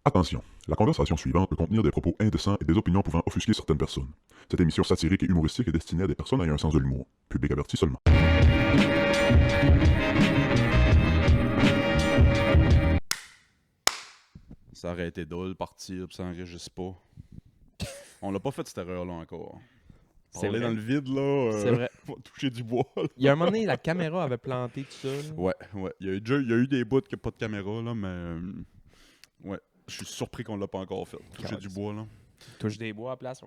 Attention, la conversation suivante peut contenir des propos indécents et des opinions pouvant offusquer certaines personnes. Cette émission satirique et humoristique est destinée à des personnes ayant un sens de l'humour. Public averti seulement. Ça aurait été drôle de partir pis ça enregistre pas. On l'a pas fait cette erreur-là encore. C'est Parler vrai. dans le vide, là, C'est vrai. on va toucher du bois. Là. Il y a un moment donné, la caméra avait planté tout ça. là. Ouais. Il y a eu des bouts qui pas de caméra, là, mais... ouais, je suis surpris qu'on l'a pas encore fait. Toucher du bois, là. Touche des bois à place.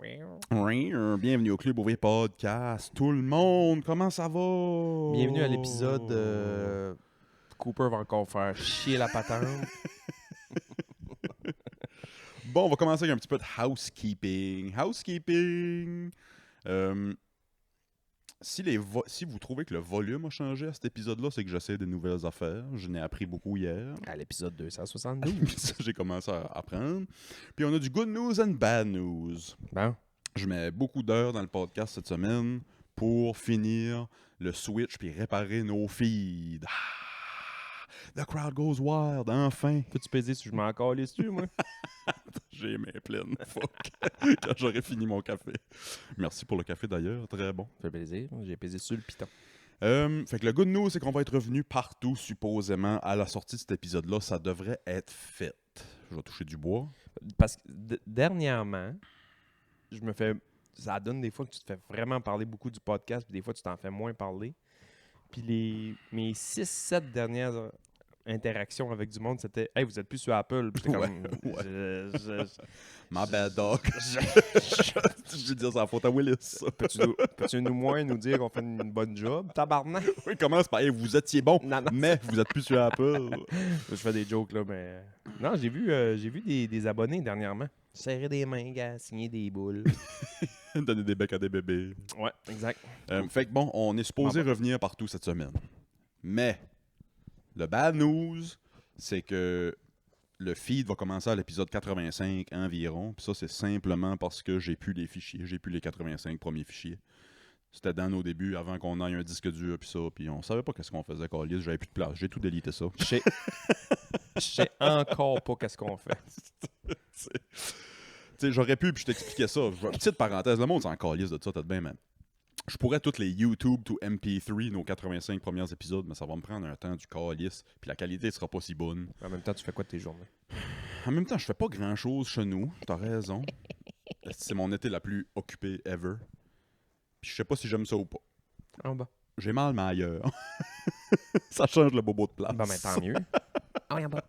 Bienvenue au Club Ouvrier Podcast. Tout le monde, comment ça va? Bienvenue à l'épisode Cooper va encore faire chier la patente. Bon, on va commencer avec un petit peu de housekeeping. Si vous trouvez que le volume a changé à cet épisode-là, c'est que j'essaie de nouvelles affaires. Je n'ai appris beaucoup hier. À l'épisode 272. Puis ça, j'ai commencé à apprendre. Puis on a du good news and bad news. Bon. Je mets beaucoup d'heures dans le podcast cette semaine pour finir le switch puis réparer nos feeds. Ah! The crowd goes wild, enfin! Peux-tu peser si je m'en calisse dessus, moi? J'ai les mains pleines. Fuck. Quand j'aurai fini mon café. Merci pour le café d'ailleurs, très bon. Ça fait plaisir. J'ai pesé sur le piton. Fait que le good news, c'est qu'on va être revenu partout, supposément, à la sortie de cet épisode-là. Ça devrait être fait. Je vais toucher du bois. Parce que dernièrement, je me fais. Ça donne des fois que tu te fais vraiment parler beaucoup du podcast, puis des fois tu t'en fais moins parler. Puis mes 6-7 dernières interactions avec du monde, c'était « Hey, vous êtes plus sur Apple. » Puis j'étais comme... Ouais. My bad dog. Je vais dire ça à la faute à Willis. Peux-tu nous moins nous dire qu'on fait une bonne job? Tabarnak! Oui, commence par hey, vous étiez bon, Non, non. mais vous êtes plus sur Apple. Je fais des jokes, là, mais... Non, j'ai vu des abonnés dernièrement. Serrer des mains, gars, signer des boules. Donner des becs à des bébés. Ouais, exact. Fait que bon, on est supposé revenir partout cette semaine. Mais, le bad news, c'est que le feed va commencer à l'épisode 85 environ. Puis ça, c'est simplement parce que j'ai plus les fichiers. J'ai plus les 85 premiers fichiers. C'était dans nos débuts, avant qu'on aille un disque dur, puis ça. Puis on savait pas qu'est-ce qu'on faisait, Carlis. J'avais plus de place. J'ai tout délité ça. Je sais encore pas qu'est-ce qu'on fait. Tu sais, j'aurais pu, puis je t'expliquais ça. Petite parenthèse, le monde s'en calisse de ça, t'as de bien, man. Je pourrais toutes les YouTube to MP3, nos 85 premiers épisodes, mais ça va me prendre un temps du calice, puis la qualité sera pas si bonne. En même temps, tu fais quoi de tes journées? En même temps, je fais pas grand-chose chez nous, t'as raison. C'est mon été la plus occupée ever. Puis je sais pas si j'aime ça ou pas. En bas. J'ai mal, mais ailleurs. Ça change le bobo de place. Bon, ben tant mieux. Ah oui, en bas.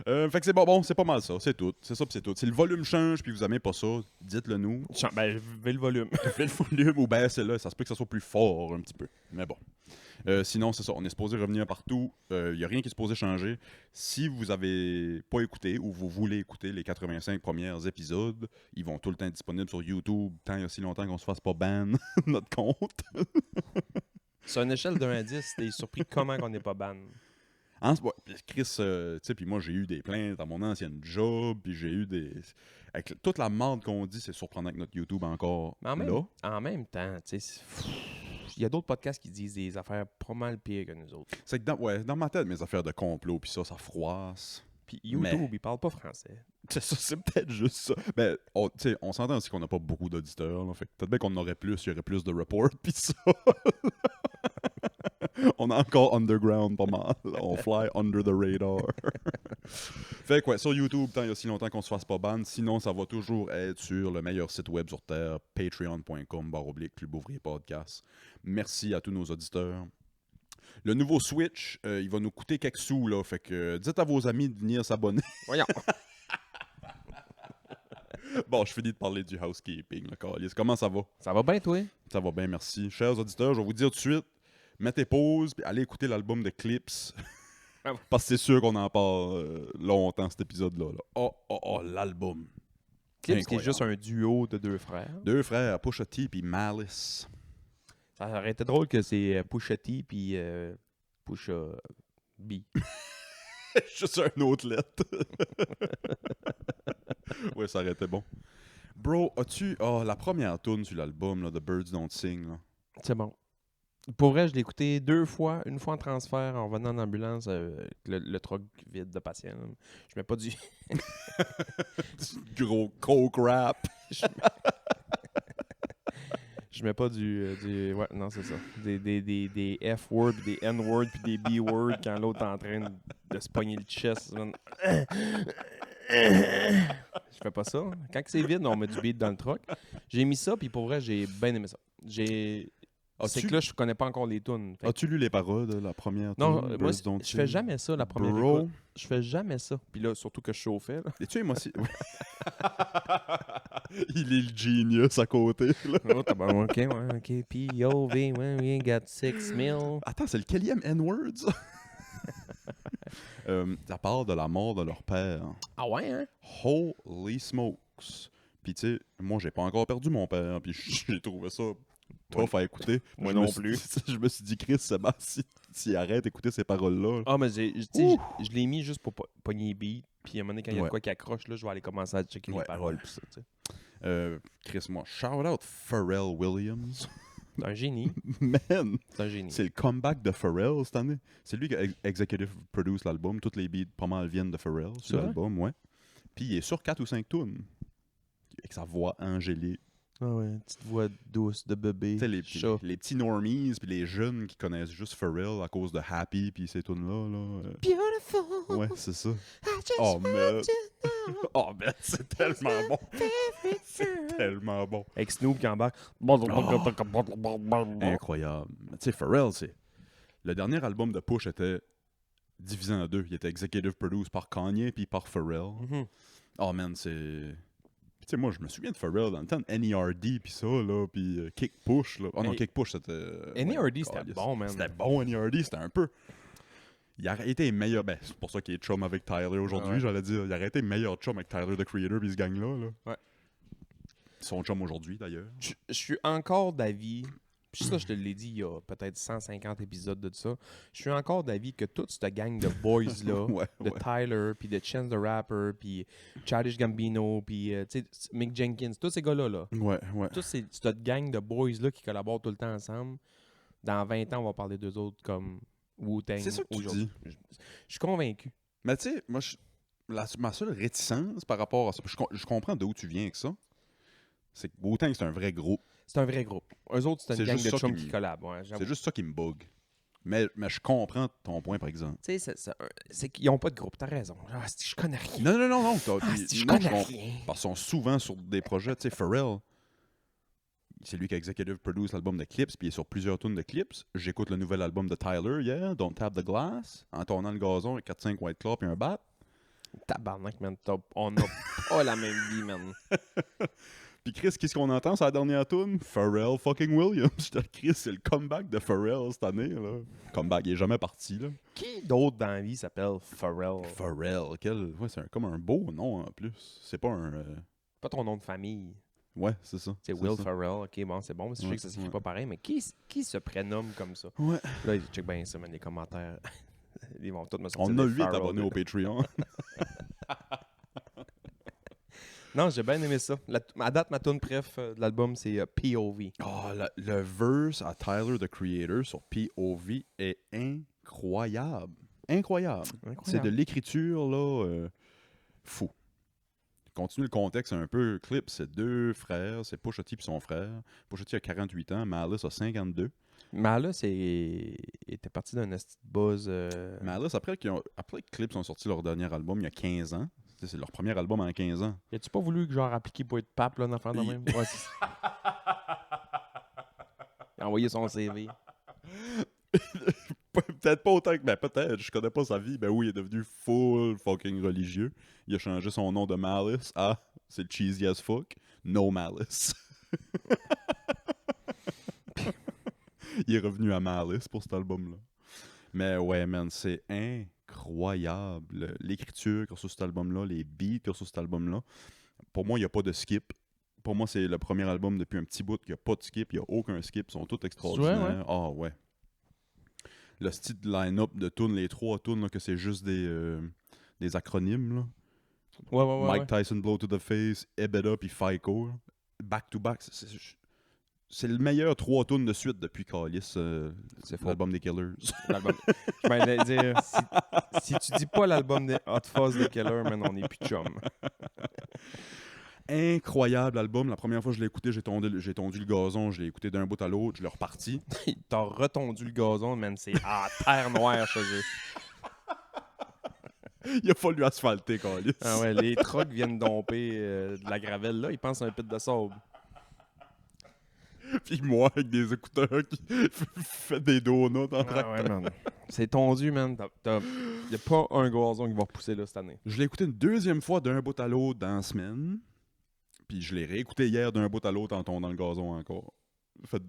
Fait que c'est bon, c'est pas mal ça, c'est tout. C'est ça pis c'est tout. Si le volume change puis vous aimez pas ça, dites-le nous. Ben, je vais le volume. Fais le volume ou baissez-le, ça se peut que ça soit plus fort un petit peu. Mais bon. Sinon, c'est ça, on est supposé revenir partout. Il n'y a rien qui est supposé changer. Si vous avez pas écouté ou vous voulez écouter les 85 premiers épisodes, ils vont tout le temps disponibles sur YouTube, tant et aussi longtemps qu'on se fasse pas ban notre compte. Sur une échelle de 1 à 10, t'es surpris comment qu'on n'est pas ban? Ouais, Chris, tu sais, puis moi j'ai eu des plaintes à mon ancienne job, puis j'ai eu des... Avec toute la merde qu'on dit, c'est surprenant que notre YouTube encore Mais là. en même temps, tu sais, il y a d'autres podcasts qui disent des affaires pas mal pires que nous autres. C'est que dans ma tête, mes affaires de complot, puis ça froisse. Puis YouTube, ils parlent pas français. C'est ça, c'est peut-être juste ça. Mais on s'entend aussi qu'on n'a pas beaucoup d'auditeurs, là, fait que peut-être bien qu'on en aurait plus, il y aurait plus de reports, puis ça... On est encore underground pas mal. On fly under the radar. Fait que ouais, sur YouTube, tant il y a si longtemps qu'on se fasse pas ban. Sinon, ça va toujours être sur le meilleur site web sur Terre, patreon.com/Club Ouvrier Podcast. Merci à tous nos auditeurs. Le nouveau Switch, il va nous coûter quelques sous, là. Fait que dites à vos amis de venir s'abonner. Voyons. Bon, je finis de parler du housekeeping, là, Carlis. Comment ça va? Ça va bien, toi? Ça va bien, merci. Chers auditeurs, je vais vous dire tout de suite, mettez pause et allez écouter l'album de Clips. Parce que c'est sûr qu'on en parle longtemps, cet épisode-là. Là. Oh, l'album. Clips, qui est juste un duo de deux frères. Deux frères, Pusha T et Malice. Ça aurait été drôle que c'est Pusha T puis Pusha B. Juste un autre lettre. Ouais, ça aurait été bon. Bro, as-tu... la première tune sur l'album, là, The Birds Don't Sing, là. C'est bon. Pour vrai, je l'ai écouté 2 fois. Une fois en transfert, en revenant en ambulance, avec le truck vide de patients. Là. Je mets pas du... Du gros coke rap. Je mets pas du... Ouais, non, c'est ça. Des F-words, puis des N-words, puis des B-words quand l'autre est en train de se pogner le chest. Je fais pas ça. Quand c'est vide, on met du beat dans le truck. J'ai mis ça, puis pour vrai, j'ai bien aimé ça. C'est que là, je connais pas encore les tunes. Fait que- As-tu lu les paroles de la première Non, tune, moi, Birds Don't je fais Sing? jamais ça la première Bro. écoute. Je fais jamais ça. Puis là, surtout que je chauffais. Là. Es-tu émotionné? Il est le genius à côté. Là. Oh, t'as bon, ok, ouais, ok. POV, ouais, we got 6 mil. Attends, c'est le quatrième N-word, ça? Ça parle de la mort de leur père. Ah ouais, hein? Holy smokes. Puis tu sais, moi, j'ai pas encore perdu mon père. Puis j'ai trouvé ça tough à écouter. Moi Je non me suis plus. dit- je me suis dit, Chris, Sébastien, s'il arrête d'écouter ces paroles-là. Ah, mais tu sais, je l'ai mis juste pour pogner les beats. Puis à un moment donné, quand il y a de Ouais. quoi qui accroche, là, je vais aller commencer à checker Ouais, les paroles. Pis ça, tu sais. Chris, moi, shout out Pharrell Williams. C'est un génie. Man, C'est un génie. c'est le comeback de Pharrell cette année. C'est lui qui a executive produce l'album. Toutes les beats, pas mal, viennent de Pharrell C'est sur vrai? l'album, ouais. Puis il est sur 4 ou 5 tunes. Avec sa voix angélique. Ah ouais, petite voix douce de bébé. Tu sais, Chat. les petits normies, puis les jeunes qui connaissent juste Pharrell à cause de Happy, puis ces tunes-là. Là. Beautiful. Ouais, c'est ça. I just Oh, man. want to know. Oh, man, c'est tellement bon. C'est tellement bon. Avec Snoop qui embarque. Incroyable. Tu sais, Pharrell, c'est... Le dernier album de Push était divisé en deux. Il était executive produced par Kanye puis par Pharrell. Mhm. Oh, man, c'est... Tu sais, moi, je me souviens de Pharrell dans le temps de NERD, puis ça, là, puis Kick Push, là. Oh non, Hey, Kick Push, c'était... NERD, c'était calisse. bon, man. C'était bon, NERD, c'était un peu... Il aurait été meilleur... Ben, c'est pour ça qu'il est chum avec Tyler aujourd'hui, Ouais. j'allais dire. Il aurait été meilleur chum avec Tyler, the Creator, puis ce gang-là, là. Ouais. Ils sont chum aujourd'hui, d'ailleurs. Je suis encore d'avis, puis ça, je te l'ai dit il y a peut-être 150 épisodes de ça. Je suis encore d'avis que toute cette gang de boys-là, Ouais, de ouais. Tyler, puis de Chance the Rapper, puis Childish Gambino, puis tu sais, Mick Jenkins, tous ces gars-là, là, Ouais, ouais. toute cette gang de boys-là qui collaborent tout le temps ensemble, dans 20 ans, on va parler d'eux autres comme Wu-Tang. C'est ça que tu aujourd'hui. dis. Je suis convaincu. Mais tu sais, moi, ma seule réticence par rapport à ça, je comprends d'où tu viens avec ça, c'est que Wu-Tang, c'est un vrai groupe. C'est un vrai groupe. Eux autres, c'est C'est une gang juste de ça chums qui qui me- collabent. Ouais, j'avoue. C'est juste ça qui me bug. Mais je comprends ton point, par exemple. Tu sais, c'est qu'ils n'ont pas de groupe, t'as raison. Ah, je connais rien. Non, non, non, non. Ah, je non, connais comprends. rien. Parce qu'ils sont souvent sur des projets. Tu sais, Pharrell, c'est lui qui a executive produce l'album de Clips, puis il est sur plusieurs tunes de Clips. J'écoute le nouvel album de Tyler hier, Don't Tap the Glass, en tournant le gazon avec 4-5 White Claw et un bat. Tabarnak, man. On n'a pas la même vie, man. Puis Chris, qu'est-ce qu'on entend sur la dernière tune? Pharrell fucking Williams. Chris, c'est le comeback de Pharrell cette année. Là. Comeback, il est jamais parti. Là. Qui d'autre dans la vie s'appelle Pharrell? Pharrell, ouais, c'est comme un beau nom en plus. C'est pas un... Pas ton nom de famille. Ouais, c'est ça. C'est Will Ferrell. Ok, bon, c'est bon. Je sais que ça s'écrit ouais. pas pareil, mais qui se prénomme comme ça? Ouais. Là, check bien ça, man, les commentaires. Ils vont tous me sortir On a des 8 Pharrell abonnés de- au Patreon. Non, j'ai bien aimé ça. À date, ma tune préf de l'album, c'est POV. Oh, le verse à Tyler, the Creator, sur POV est incroyable. Incroyable. C'est de l'écriture, là, fou. Continue le contexte un peu. Clip, c'est deux frères. C'est Pusha T et son frère. Pusha T a 48 ans. Malice a 52. Mais là, il était parti d'un esti de buzz. Malice, après que Clips ont sorti leur dernier album il y a 15 ans, c'est leur premier album en 15 ans. As-tu pas voulu que genre appliquer pour être pape, là, d'en faire de Il- même? Ouais, c'est ça. Il a envoyé son CV. Peut-être pas autant que... Ben peut-être, je connais pas sa vie. Ben oui, il est devenu full fucking religieux. Il a changé son nom de Malice à... C'est cheesy as fuck. No Malice. Il est revenu à Malice pour cet album-là. Mais ouais, man, c'est incroyable. L'écriture qu'il y a sur cet album-là, les beats qu'il y a sur cet album-là. Pour moi, il n'y a pas de skip. Pour moi, c'est le premier album depuis un petit bout qu'il n'y a pas de skip. Il n'y a aucun skip. Ils sont tous extraordinaires. Ah ouais. Le style de line-up de tunes, les 3 tunes, là, que c'est juste des acronymes. Là. Ouais. Mike Tyson, Blow to the Face, Ebeda puis FICO. Back to back. c'est le meilleur 3 tunes de suite depuis Callis, C'est faux. l'album des Killers. L'album. Je m'allais dire, si tu dis pas l'album de Hot Fuzz de Killer, man, on est plus chum. Incroyable album. La première fois que je l'ai écouté, j'ai tondu le gazon, je l'ai écouté d'un bout à l'autre, je l'ai reparti. T'as retondu le gazon, man, c'est à terre noire chez eux. Il a fallu asphalter, Callis. Ah ouais, les trucks viennent domper de la gravelle, là, ils pensent à un pit de sable. Puis moi, avec des écouteurs qui fait des donuts en train. Ah ouais, man. C'est tondu, man. Y a pas un gazon qui va repousser là cette année. Je l'ai écouté une deuxième fois d'un bout à l'autre dans la semaine. Puis je l'ai réécouté hier d'un bout à l'autre en tondant le gazon encore.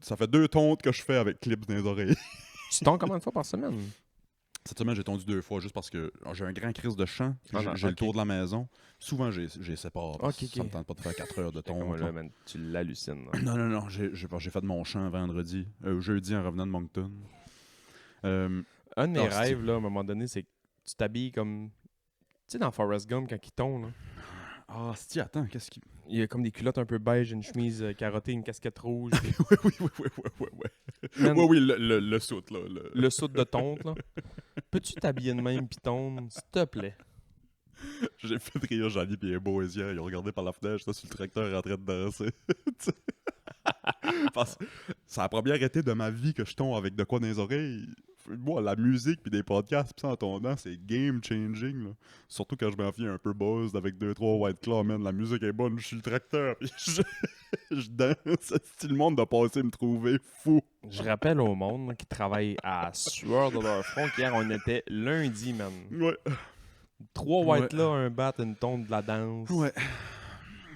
Ça fait 2 tontes que je fais avec clips dans les oreilles. Tu tonds combien de fois par semaine? Cette semaine, j'ai tondu 2 fois juste parce que j'ai un grand crise de chant. Ah non, J'ai le ok. tour de la maison. Souvent, j'ai sépare. parce que Ok, Ça me ok. tente pas de faire 4 heures de tonte. Moi, là. là, man, tu l'hallucines. là. Non. J'ai fait de mon chant vendredi. Jeudi en revenant de Moncton. Un de mes Ah, c'est- rêves, là, à un moment donné, c'est que tu t'habilles comme... Tu sais, dans Forrest Gump, quand il tombe, là, Ah, si, attends, qu'est-ce qui. il y a comme des culottes un peu beige, une chemise carottée, une casquette rouge. oui. Man, Oui, le soute, là. le soude de tonte, là. Peux-tu t'habiller de même pis tondre, s'il te plaît? J'ai fait rire Jeannie et les boys hier. Ils ont regardé par la fenêtre, j'étais sur le tracteur en train de danser. Parce que c'est la première été de ma vie que je tombe avec de quoi dans les oreilles. Moi, la musique puis des podcasts pis ça en tondant, c'est game changing. Là. Surtout quand je m'en viens un peu buzzed avec 2-3 White Claw, man. La musique est bonne, je suis le tracteur pis je danse. Si le monde doit passer me trouver fou. Je rappelle au monde là, qui travaille à sueur de leur front qu'hier, on était lundi, man. Ouais. 3 white là, un bat, une tonte de la danse. Ouais.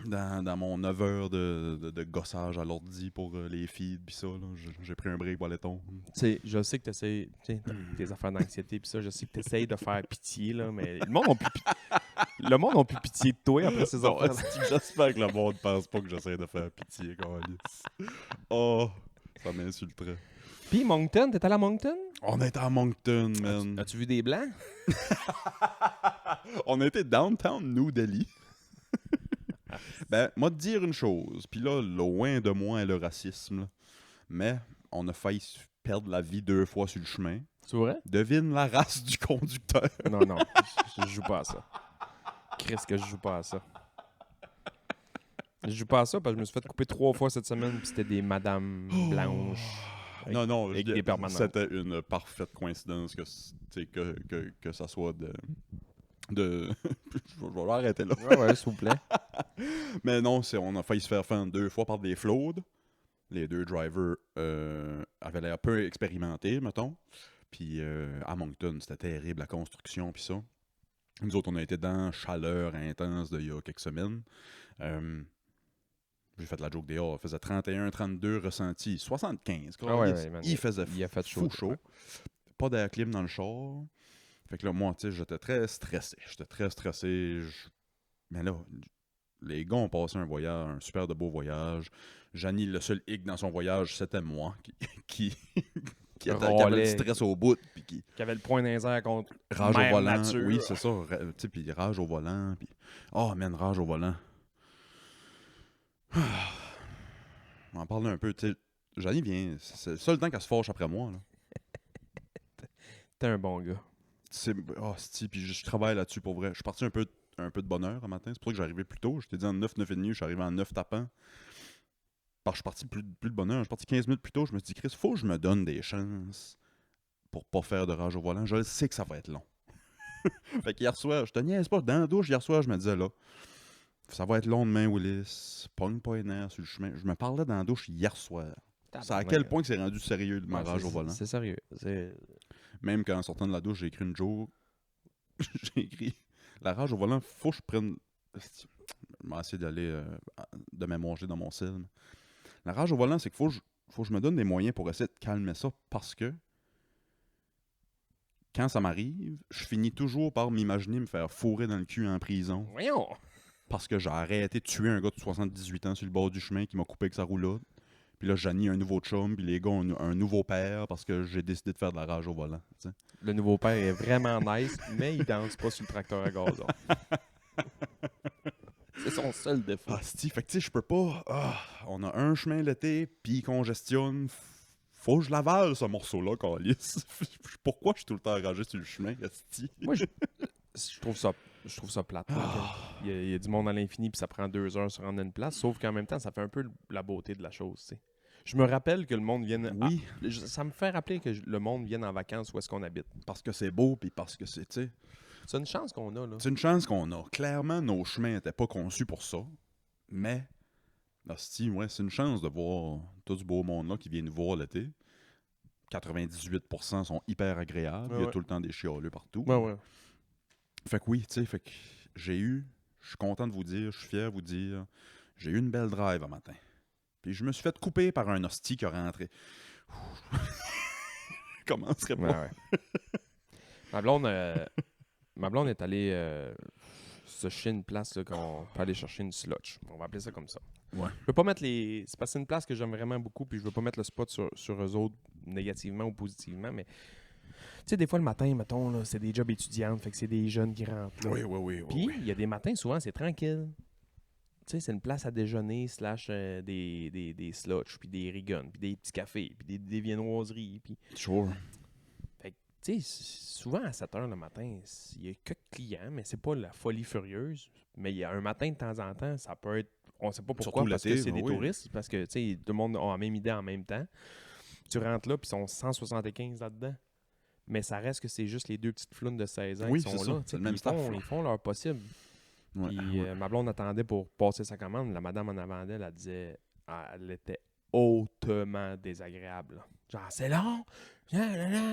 Dans mon 9 heures de gossage à l'ordi pour les feeds pis ça, là, j'ai pris un break pour aller tomber. Tu sais, je sais que t'essayes, tu sais, tes affaires d'anxiété pis ça, je sais que t'essayes de faire pitié, là, mais le monde n'a plus pitié de toi après ces Non, affaires. j'espère que le monde pense pas que j'essaie de faire pitié, câlisse. Oh, ça m'insulterait. Pis Moncton, t'es allé à Moncton? On était à Moncton, man. As-tu vu des blancs? On était downtown New Delhi. Ben, moi te dire une chose, puis là, loin de moi est le racisme, là. Mais on a failli perdre la vie 2 fois sur le chemin. C'est vrai? Devine la race du conducteur. Non, je joue pas à ça. Chris, que je joue pas à ça. Je joue pas à ça parce que je me suis fait couper 3 fois cette semaine pis c'était des madames blanches. Avec- Non, avec je dis- des permanents. c'était une parfaite coïncidence que ça soit de... je vais arrêter là. Ouais, s'il vous plaît. Mais non, on a failli se faire fendre 2 fois par des floats. Les 2 drivers avaient l'air peu expérimentés, mettons. Puis à Moncton, c'était terrible, la construction, puis ça. Nous autres, on a été dans chaleur intense d'il y a quelques semaines. J'ai fait la joke dehors. Il faisait 31, 32 ressenti, 75. Ah ouais, man. Il faisait Il a fait fou chaud. chaud. Pas d'air clim dans le char. Fait que là, moi, tu sais, j'étais très stressé. Mais là, les gars ont passé un super de beau voyage. Janie, le seul hic dans son voyage, c'était moi qui avait Râlait. le stress au bout. Puis qui Qui avait le point dans les airs contre rage au mère volant. nature. Oui, c'est ça. Tu sais, puis rage au volant. Puis... Oh, man, rage au volant. On en parle un peu. Tu sais, Janie vient. C'est le seul temps qu'elle se fâche après moi. Là. T'es un bon gars. Puis je travaille là-dessus pour vrai. Je suis parti un peu de bonne heure un matin. C'est pour ça que j'arrivais plus tôt. Je t'ai dit en 9, 9h30, je suis arrivé en 9 tapant. Parce que je suis parti plus de bonne heure. Je suis parti 15 minutes plus tôt. Je me suis dit, Chris, faut que je me donne des chances pour pas faire de rage au volant. Je sais que ça va être long. Fait qu'hier soir, je te niaise pas. Dans la douche, hier soir, je me disais là, ça va être long demain, Willis. Pogne pas les nerfs sur le chemin. Je me parlais dans la douche hier soir. C'est à quel point que c'est rendu sérieux de ma rage au volant. C'est sérieux. Même quand en sortant de la douche, j'ai écrit une joke. J'ai écrit la rage au volant, faut que je prenne. Je vais essayer d'aller de mémonger dans mon ciel. La rage au volant, c'est qu'il faut que je me donne des moyens pour essayer de calmer ça parce que quand ça m'arrive, je finis toujours par m'imaginer me faire fourrer dans le cul en prison Voyons! parce que j'ai arrêté de tuer un gars de 78 ans sur le bord du chemin qui m'a coupé avec sa roulotte. Puis là, Janie a un nouveau chum, puis les gars ont un nouveau père parce que j'ai décidé de faire de la rage au volant. T'sais. Le nouveau père est vraiment nice, mais il danse pas sur le tracteur à gazon. C'est son seul défaut. Ah, Steve, fait que tu sais, je peux pas. on a un chemin l'été, puis il congestionne. Faut que je l'avale, ce morceau-là, câlisse. Pourquoi je suis tout le temps engagé sur le chemin, esti? Moi, je trouve ça plate. là, il y a du monde à l'infini, puis ça prend 2 heures se rendre à une place. Sauf qu'en même temps, ça fait un peu la beauté de la chose. Tu sais. Je me rappelle que le monde vienne. Oui, Ça me fait rappeler que le monde vienne en vacances où est-ce qu'on habite. parce que c'est beau, puis parce que c'est, tu sais... C'est une chance qu'on a, là. C'est une chance qu'on a. Clairement, nos chemins n'étaient pas conçus pour ça. Mais, hostie, ouais, c'est une chance de voir tout ce beau monde-là qui vient nous voir l'été. 98% sont hyper agréables. Ouais, Il y a ouais. tout le temps des chialeux partout. Ouais. Fait que oui, tu sais, fait que je suis content de vous dire, je suis fier de vous dire, j'ai eu une belle drive un matin. Puis je me suis fait couper par un hostie qui a rentré. Je commencerai pas. Ouais. Ma blonde est allée se chercher une place là, qu'on peut aller chercher une slotch. On va appeler ça comme ça. Ouais. Je veux pas mettre les. C'est parce que c'est une place que j'aime vraiment beaucoup, puis je veux pas mettre le spot sur eux autres négativement ou positivement, mais tu sais, des fois le matin, mettons, là, c'est des jobs étudiantes, fait que c'est des jeunes qui rentrent. Là. Oui. Puis il y a des matins, souvent, c'est tranquille. Tu sais, c'est une place à déjeuner, slash des slotch, puis des rigones, puis des petits cafés, puis des viennoiseries, puis... Sure. Tu sais, souvent à 7 h le matin, il y a quelques clients, mais c'est pas la folie furieuse. Mais il y a un matin de temps en temps, ça peut être. On sait pas pourquoi, Surtout parce que l'été, c'est des oui. touristes, parce que tu sais, tout le monde a la même idée en même temps. Tu rentres là, puis ils sont 175 là-dedans. Mais ça reste que c'est juste les deux petites flounes de 16 ans Oui, qui sont c'est là. ça, tu sais, c'est le puis même staff, là. ils font leur possible. Ouais. Puis ma blonde attendait pour passer sa commande. La madame en avant d'elle, elle disait. Elle était hautement désagréable. Là. Genre, c'est long,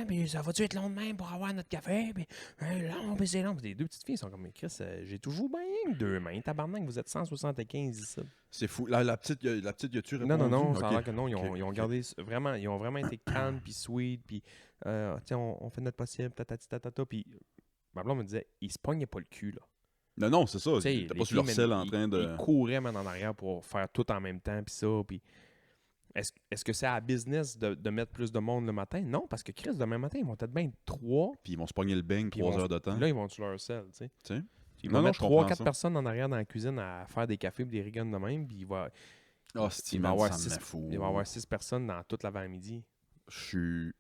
puis ça va-tu être long de même pour avoir notre café, puis long, puis c'est long. Puis les deux petites filles sont comme, mais Chris, j'ai toujours bien 2 mains. Tabarnak, vous êtes 175 ici. C'est fou. La petite, y-a-tu répondu? Non, ça a Ok. l'air que non. Ils ont, Ok, ils ont ok. gardé vraiment, ils ont vraiment été calmes, puis sweet, puis tiens, on fait notre possible, tatati tatata. Puis ma blonde me disait, ils se pognaient pas le cul, là. Non, c'est ça. Tu sais, T'es les pas sur leur filles, selle man, en train de... Ils couraient man, en arrière pour faire tout en même temps, puis ça, puis... Est-ce que c'est à business de mettre plus de monde le matin? Non, parce que Chris, demain matin, ils vont peut-être bien 3, Puis ils vont se pogner le beigne puis 3 heures de temps. là, ils vont sur leur selle, tu sais. Tu sais? Ils Non, vont non, mettre je comprends 3-4 ça. personnes en arrière dans la cuisine à faire des cafés et des rigones de même, puis il va Ah, y avoir ça me 6 fout. il va y avoir 6 personnes dans toute l'avant-midi. Je suis...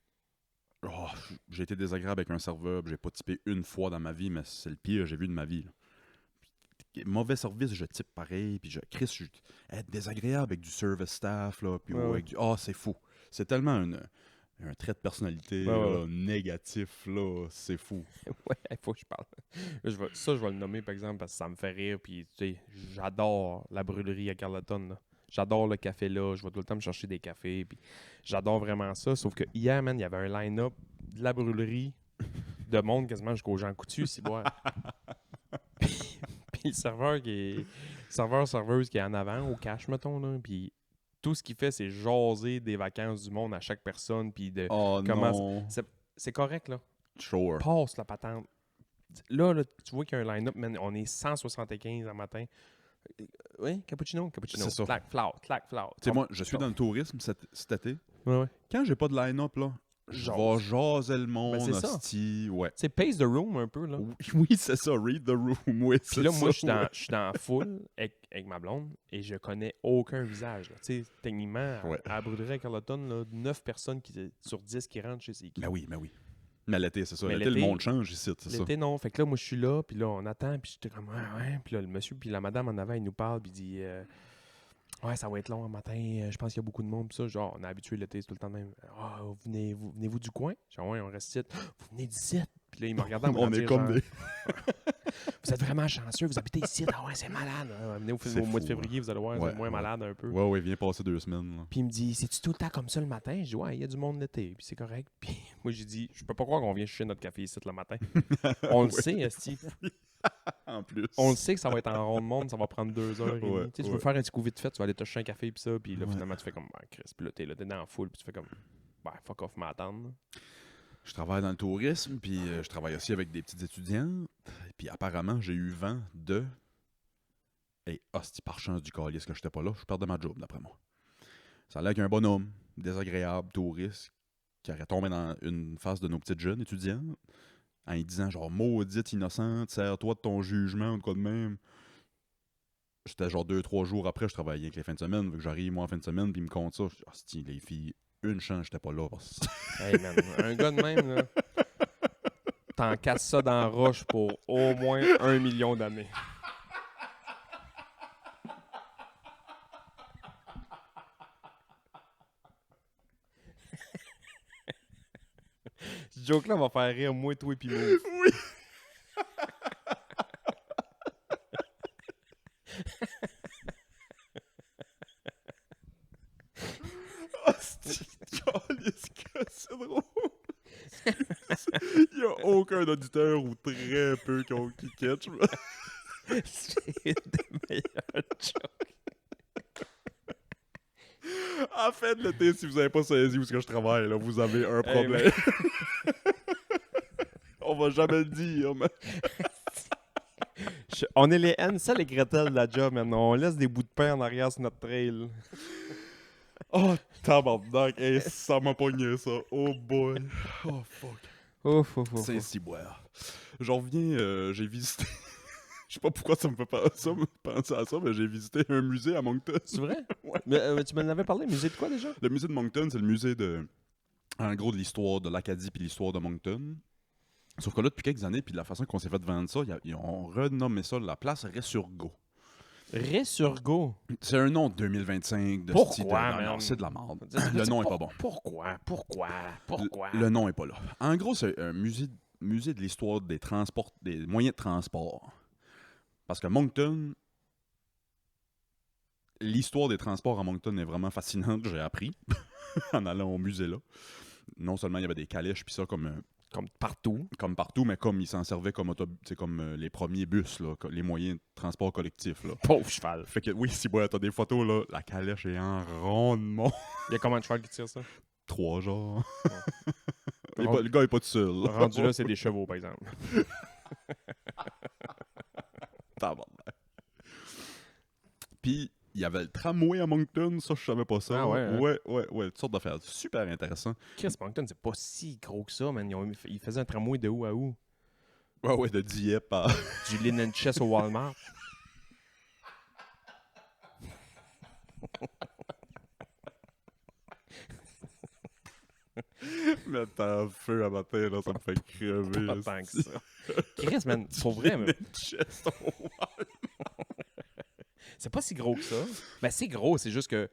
Oh, j'ai été désagréable avec un serveur, puis j'ai pas typé une fois dans ma vie, mais c'est le pire que j'ai vu de ma vie. Là. Puis, mauvais service, je type pareil, puis je suis être désagréable avec du service staff, là, puis Ouais, avec du... Ah, c'est fou. C'est tellement un trait de personnalité Ouais, ouais. là, négatif, là, c'est fou. Ouais, il faut que je parle. Là, je vais le nommer, par exemple, parce que ça me fait rire, puis tu sais, j'adore la brûlerie à Carleton, là. J'adore le café là, je vais tout le temps me chercher des cafés, puis j'adore vraiment ça. Sauf que hier, man, il y avait un line-up de la brûlerie de monde quasiment jusqu'aux gens coutus, si boire. Puis le serveuse qui est en avant, au cash, mettons, là, puis tout ce qu'il fait, c'est jaser des vacances du monde à chaque personne, puis de Oh comment... non. C'est correct, là. Sure. Passe la patente. Là, tu vois qu'il y a un line-up, man, on est 175 en matin. Oui, cappuccino. C'est ça. Clac, flout. Tu sais, moi, je suis dans le tourisme cet été. Ouais. Quand j'ai pas de line-up, là, je vais jaser le monde, Ben, c'est ça. hostie, ouais. C'est pace the room un peu, là. Oui, c'est ça, read the room, oui, Puis c'est là, ça. moi, je suis dans la foule avec ma blonde et je connais aucun visage. là. Tu sais, techniquement, Ouais. à la brûlerie à Carleton, là, 9 personnes sur 10 qui rentrent chez ces Ben oui. Mais l'été, c'est ça. Mais L'été, le l'été- monde change ici, c'est ça. L'été, non. Fait que là, moi, je suis là, puis là, on attend, puis j'étais comme, ouais. Puis là, le monsieur, puis la madame en avant, il nous parle, puis il dit, ouais, ça va être long un matin, je pense qu'il y a beaucoup de monde, puis ça. Genre, on est habitué l'été, c'est tout le temps le même. Ah, venez-vous du coin? Genre, ouais, on reste ici. Vous venez d'ici? Puis là, il me regarde en On me est dire, comme genre, des... vous êtes vraiment chanceux, vous habitez ici. Ah ouais, c'est malade. Venez C'est au mois de fou, février, vous allez voir, vous Ouais, êtes moins ouais. malade un peu. Ouais, viens passer 2 semaines, là. Puis il me dit, c'est-tu tout le temps comme ça le matin? Je dis, ouais, il y a du monde l'été, puis c'est correct. Puis moi, j'ai dit, je peux pas croire qu'on vient chercher notre café ici le matin. On le sait, esti. En plus. On le sait que ça va être en rond de monde, ça va prendre 2 heures et demie. Ouais, Tu sais, tu ouais. veux faire un petit coup vite fait, tu vas aller te chercher un café, puis ça, puis là, Ouais. finalement, tu fais comme, Chris. Puis là, t'es dans la foule, puis tu fais comme, fuck off, m'attendre. Je travaille dans le tourisme, puis je travaille aussi avec des petites étudiantes. Puis apparemment, j'ai eu vent de... Et hostie, par chance du calice que j'étais pas là, je perdais ma job, d'après moi. Ça a l'air qu'un bonhomme, désagréable, touriste, qui aurait tombé dans une face de nos petites jeunes étudiantes, en lui disant genre, maudite innocente, sers-toi de ton jugement ou de quoi de même. j'étais genre 2-3 jours après, je travaillais avec les fins de semaine. Vu que j'arrive, moi, en fin de semaine, puis ils me comptent ça. Je dis, hostie, les filles, une chance, j'étais pas là. Hey man, un gars de même, là, t'en casses ça dans la roche pour au moins 1 million d'années. Ce joke-là va faire rire moi, toi et puis moi. Oui! Hostie, câlisse que c'est drôle! Il y a aucun auditeur ou très peu qui catch. C'est une des meilleures jokes. En fait, l'été, si vous avez pas saisi où est-ce que je travaille, là, vous avez un problème. On va jamais le dire, mais... On est les Hansel et Gretel de la job maintenant. On laisse des bouts de pain en arrière sur notre trail. Oh, tabarnak, hey, ça m'a pogné, ça. Oh boy. Oh, fuck. Ouf, ouf, ouf. C'est si boire. J'en reviens, j'ai visité... Je sais pas pourquoi ça me fait penser à ça, mais j'ai visité un musée à Moncton. C'est vrai? Ouais. Mais, tu m'en avais parlé, musée de quoi déjà? Le musée de Moncton, c'est le musée en gros, de l'histoire de l'Acadie puis l'histoire de Moncton. Sauf que là, depuis quelques années, puis de la façon qu'on s'est fait vendre ça, ils ont renommé ça la place Resurgo. Resurgo. C'est un nom de 2025 de Pourquoi, style man? non, c'est de la merde. Le nom est pas bon. Pourquoi? Le nom est pas là. En gros, c'est un musée de l'histoire des transports, des moyens de transport. Parce que Moncton, l'histoire des transports à Moncton est vraiment fascinante, j'ai appris en allant au musée là. Non seulement il y avait des calèches puis ça comme partout. comme partout, mais comme ils s'en servaient comme les premiers bus là, les moyens de transport collectif là. Pauvre cheval. Fait que oui, si t'as des photos là, la calèche est en rondement. Il y a combien de cheval qui tire ça? 3 genre. Ouais. Le gars est pas tout seul. Là. Rendu là, c'est des chevaux, par exemple. Tabarnak. Puis, il y avait le tramway à Moncton, ça, je savais pas ça. Ah ouais, hein? Ouais, toutes sortes d'affaires. Super intéressant. Chris Moncton, c'est pas si gros que ça, man. Ils faisaient un tramway de où à où? Ouais, de Dieppe à... Du linen chess au Walmart. Mettre en feu à matin, là, ça me fait crever. Pas tant que ça. Chris, man, pour vrai, mais c'est pas si gros que ça. Ben, c'est gros, c'est juste que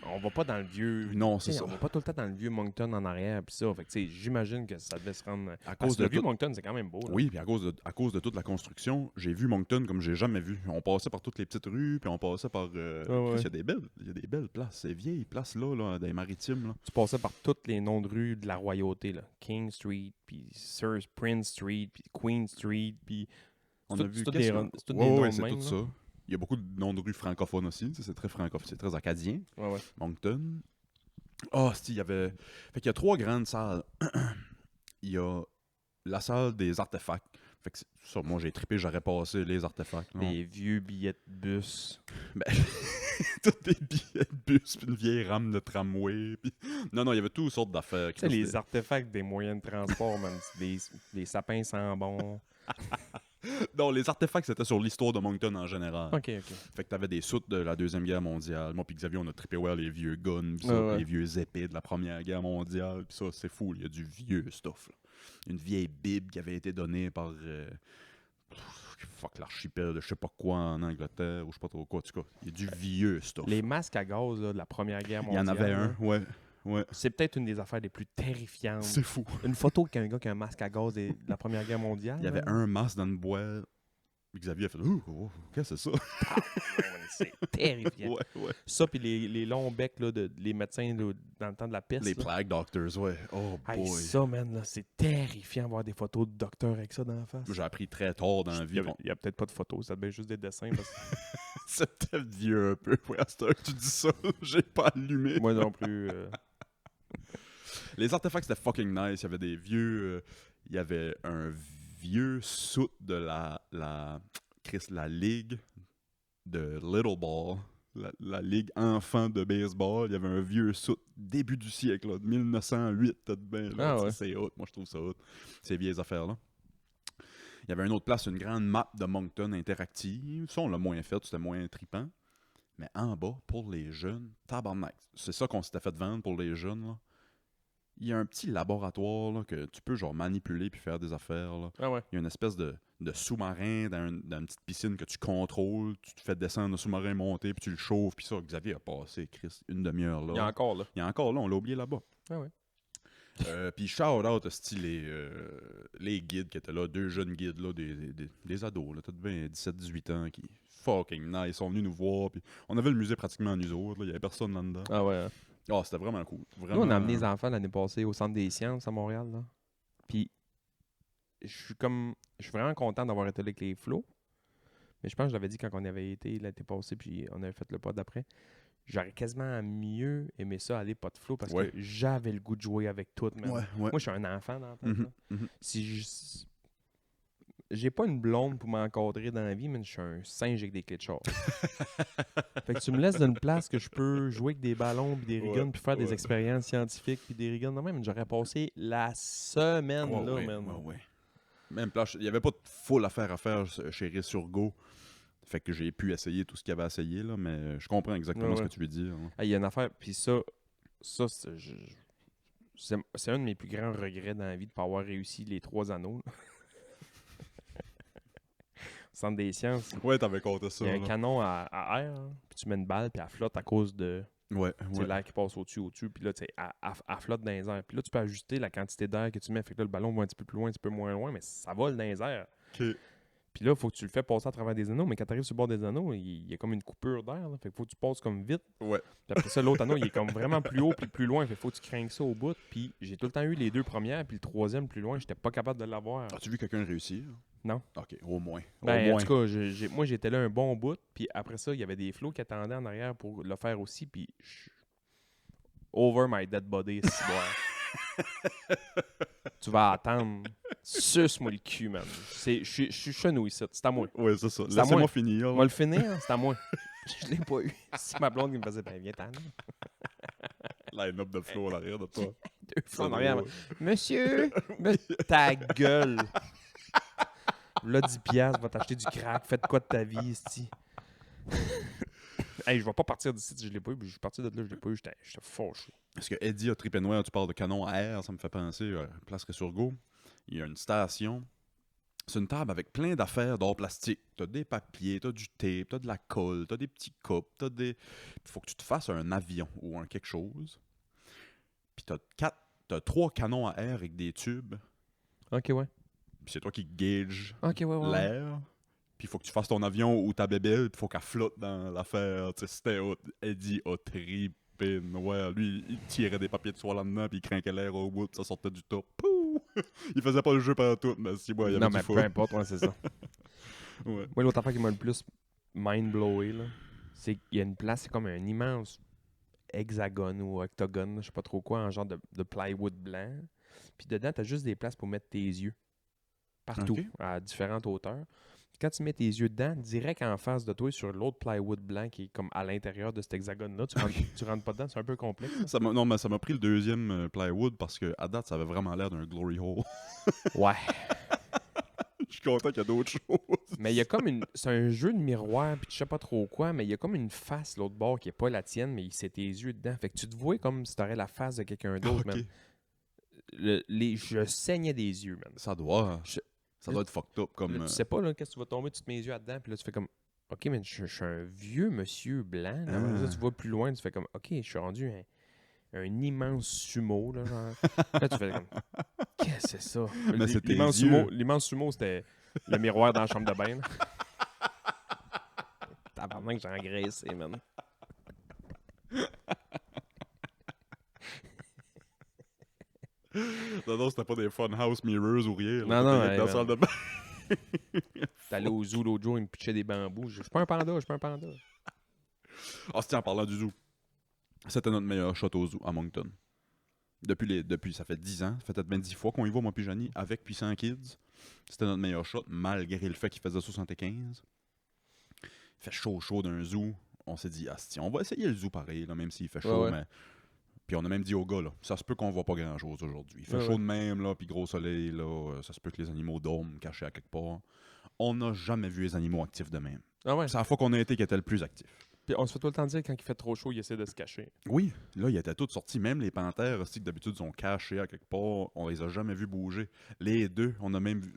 on va pas dans le vieux... Non, c'est T'sais, ça. on va pas tout le temps dans le vieux Moncton en arrière, pis ça. Fait que, tu sais, j'imagine que ça devait se rendre... À Parce cause que le de vieux tout... Moncton, c'est quand même beau. Là. Oui, puis à cause de toute la construction, j'ai vu Moncton comme j'ai jamais vu. On passait par toutes les petites rues, puis on passait par... ouais. Il y a des belles places. Ces vieilles places là, des maritimes. Là. Tu passais par tous les noms de rues de la royauté, là. King Street, puis Sir Prince Street, puis Queen Street, puis... On C'est a tout- vu c'est tout qu'est-ce des que- ron- c'est tout des Ouais, noms ouais, de c'est même, tout là. ça. Il y a beaucoup de noms de rues francophones aussi. C'est très francophone, c'est très acadien. Ouais. Moncton. Ah, il y avait... Fait qu'il y a 3 grandes salles. Il y a la salle des artefacts. Fait que ça, moi, j'ai trippé, j'aurais passé les artefacts. là. Des vieux billets de bus. Ben, tous des billets de bus, puis une vieille rame de tramway. Puis... Non, il y avait toutes sortes d'affaires. Tu sais, les artefacts des moyens de transport, man. Des sapins sans bon. Non, les artefacts, c'était sur l'histoire de Moncton en général. OK. Fait que t'avais des soutes de la Deuxième Guerre mondiale. Moi puis Xavier, on a trippé les vieux guns, pis ça, Ouais. les vieux épées de la Première Guerre mondiale. Pis ça, c'est fou. Il y a du vieux stuff. Là. Une vieille Bible qui avait été donnée par... l'archipel de je sais pas quoi en Angleterre, ou je sais pas trop quoi. En tout cas, il y a du vieux stuff. Les masques à gaz là, de la Première Guerre Il y mondiale. en avait un, là, ouais. C'est peut-être une des affaires les plus terrifiantes. C'est fou. Une photo qu'un gars qui a un masque à gaz de la Première Guerre mondiale. Il y avait là. un masque dans une boîte. Puis Xavier a fait qu'est-ce que c'est ça? C'est terrifiant. ouais. Ça, puis les longs becs là, les médecins là, dans le temps de la peste. Les là. plague doctors, ouais. Oh Hey, boy. ça, man, là, c'est terrifiant de voir des photos de docteurs avec ça dans la face. J'ai appris très tard dans la vie. Il y a peut-être pas de photos, ça devait être juste des dessins. Parce que C'est peut-être vieux un peu. Ouais, à cette heure que tu dis ça, j'ai pas allumé. moi non plus. Les artefacts, c'était fucking nice. Il y avait des vieux... il y avait un vieux soute de la ligue de Little Ball. La ligue enfant de baseball. Il y avait un vieux soute début du siècle, là, de 1908, peut-être bien. Là. Ah ouais. C'est hot. Moi, je trouve ça hot. Ces vieilles affaires-là. Il y avait une autre place, une grande map de Moncton interactive. Ça, on l'a moins fait, c'était moins trippant. Mais en bas, pour les jeunes, tabarnak. C'est ça qu'on s'était fait vendre pour les jeunes, là. Il y a un petit laboratoire là, que tu peux genre manipuler puis faire des affaires. Là. Ah ouais. Il y a une espèce de sous-marin dans une petite piscine que tu contrôles. Tu te fais descendre le sous-marin, monter, puis tu le chauffes. Puis ça, Xavier a passé, Chris, une demi-heure là. Il y a encore, là. Il y a encore là, on l'a oublié là-bas. Ah ouais. Puis shout-out, les guides qui étaient là, 2 jeunes guides, là, des ados, là, peut-être bien 17-18 ans, qui fucking nice, ils sont venus nous voir. Puis on avait le musée pratiquement à nous autres, là, il y avait personne là-dedans. Ah ouais. Hein. Ah, c'était vraiment cool. Vraiment... Nous, on a amené les enfants l'année passée au Centre des sciences à Montréal. Là. Puis, je suis vraiment content d'avoir été là avec les flots. Mais je pense que je l'avais dit quand on avait été l'été passé, puis on avait fait le pod d'après. J'aurais quasiment mieux aimé ça aller pas de flow parce que j'avais le goût de jouer avec tout. Man. Moi, je suis un enfant dans la tête. Si j'ai pas une blonde pour m'encadrer dans la vie, mais je suis un singe avec des clés de char. Fait que tu me laisses dans une place que je peux jouer avec des ballons puis des rigones puis faire des expériences scientifiques puis des rigones. Non, même, j'aurais passé la semaine là, man. Même place, il n'y avait pas de full affaire à faire chez Ressurgo. Fait que j'ai pu essayer tout ce qu'il y avait à essayer, là, mais je comprends exactement ce que tu veux dire. Il y a une affaire, puis ça c'est un de mes plus grands regrets dans la vie de ne pas avoir réussi les 3 anneaux. Centre des sciences. Ouais, t'avais compté ça. Il y a un canon à air, hein, puis tu mets une balle, puis elle flotte à cause de l'air qui passe au-dessus, puis là, tu sais, elle flotte dans les airs. Puis là, tu peux ajuster la quantité d'air que tu mets. Fait que là, le ballon va un petit peu plus loin, un petit peu moins loin, mais ça vole dans les airs. OK. Puis là, il faut que tu le fais passer à travers des anneaux, mais quand tu arrives sur le bord des anneaux, il y a comme une coupure d'air. Là, fait qu'il faut que tu passes comme vite. Ouais. Puis après ça, l'autre anneau, il est comme vraiment plus haut puis plus loin. Fait qu'il faut que tu craignes ça au bout. Puis j'ai tout le temps eu les 2 premières, puis le 3e plus loin, j'étais pas capable de l'avoir. As-tu vu quelqu'un réussir? Non. OK, au moins. En tout cas, moi, j'étais là un bon bout. Puis après ça, il y avait des flots qui attendaient en arrière pour le faire aussi. Puis over my dead body, tu vas attendre. Suce-moi le cul, man. Je suis chenou ici. C'est à moi. Ouais, c'est ça. Laissez-moi finir. On va le finir, c'est à moi. Je l'ai pas eu. C'est ma blonde qui me faisait, ben viens t'en. Line-up de flow en arrière de toi. 2 flots en arrière. Monsieur, ta gueule. Là, 10 piastres, va t'acheter du crack. Faites quoi de ta vie, esti? Hey, je vais pas partir d'ici si je l'ai pas eu. Puis je suis parti de là, je l'ai pas eu. J'étais fâché. Parce que Eddie a trippé noir, tu parles de canon à air, ça me fait penser à Place Ressurgo. Il y a une station. C'est une table avec plein d'affaires d'or plastique. T'as des papiers, t'as du tape, t'as de la colle, t'as des petits cups, t'as des... Faut que tu te fasses un avion ou un quelque chose. Puis t'as 3 canons à air avec des tubes. Ok, ouais. Puis c'est toi qui gauge l'air. Puis il faut que tu fasses ton avion ou ta bébelle, puis il faut qu'elle flotte dans l'affaire. Tu sais, c'était Eddie a trippé. Ouais, lui, il tirait des papiers de soie là-dedans, puis il craquait l'air au bout, puis ça sortait du top. Pouh! Il faisait pas le jeu pendant tout, mais si, ouais, il y avait non, mais peu importe, ouais, c'est ça. Ouais. Moi, l'autre affaire qui m'a le plus mind-blowé, là, c'est qu'il y a une place, c'est comme un immense hexagone ou octogone, je sais pas trop quoi, en genre de plywood blanc. Puis dedans, t'as juste des places pour mettre tes yeux. Partout, à différentes hauteurs. Quand tu mets tes yeux dedans, direct en face de toi, sur l'autre plywood blanc qui est comme à l'intérieur de cet hexagone-là, tu rentres pas dedans, c'est un peu complexe. Non, mais ça m'a pris le 2e plywood parce que à date, ça avait vraiment l'air d'un glory hole. Ouais. Je suis content qu'il y a d'autres choses. Mais il y a comme c'est un jeu de miroir, puis tu sais pas trop quoi, mais il y a comme une face, l'autre bord, qui est pas la tienne, mais c'est tes yeux dedans. Fait que tu te vois comme si t'aurais la face de quelqu'un d'autre, man. Je saignais des yeux, man. Ça doit. Ça doit être fucked up comme... Là, tu sais pas, là, qu'est-ce que tu vas tomber, tu te mets les yeux là-dedans, puis là, tu fais comme, OK, mais je suis un vieux monsieur blanc. Là, tu vois plus loin, tu fais comme, OK, je suis rendu un immense sumo, là, genre. Là, tu fais comme, qu'est-ce que c'est ça? Mais c'est l'immense sumo, c'était le miroir dans la chambre de bain. Tabarnak, j'ai engraissé, man. Non, c'était pas des funhouse mirrors ou rien. Non, non, dans la salle de bain. T'allais au zoo l'autre jour, il me pitchait des bambous. Je suis pas un panda, Ah, c'était en parlant du zoo. C'était notre meilleur shot au zoo à Moncton. Depuis ça fait 10 ans, ça fait peut-être 20 fois qu'on y va, moi puis Johnny, avec Puissant Kids. C'était notre meilleur shot, malgré le fait qu'il faisait 75. Il fait chaud d'un zoo. On s'est dit, on va essayer le zoo pareil, là, même s'il fait chaud, mais Puis on a même dit aux gars, là, ça se peut qu'on voit pas grand-chose aujourd'hui. Il fait Ouais, chaud ouais. de même, là, puis gros soleil, là, ça se peut que les animaux dorment cachés à quelque part. On n'a jamais vu les animaux actifs de même. Ah ouais. C'est la fois qu'on a été qui était le plus actif. Puis on se fait tout le temps dire quand il fait trop chaud, il essaie de se cacher. Oui, là, ils étaient tous sortis. Même les panthères aussi, que d'habitude sont cachés à quelque part, on les a jamais vus bouger. Les deux, on a même vu.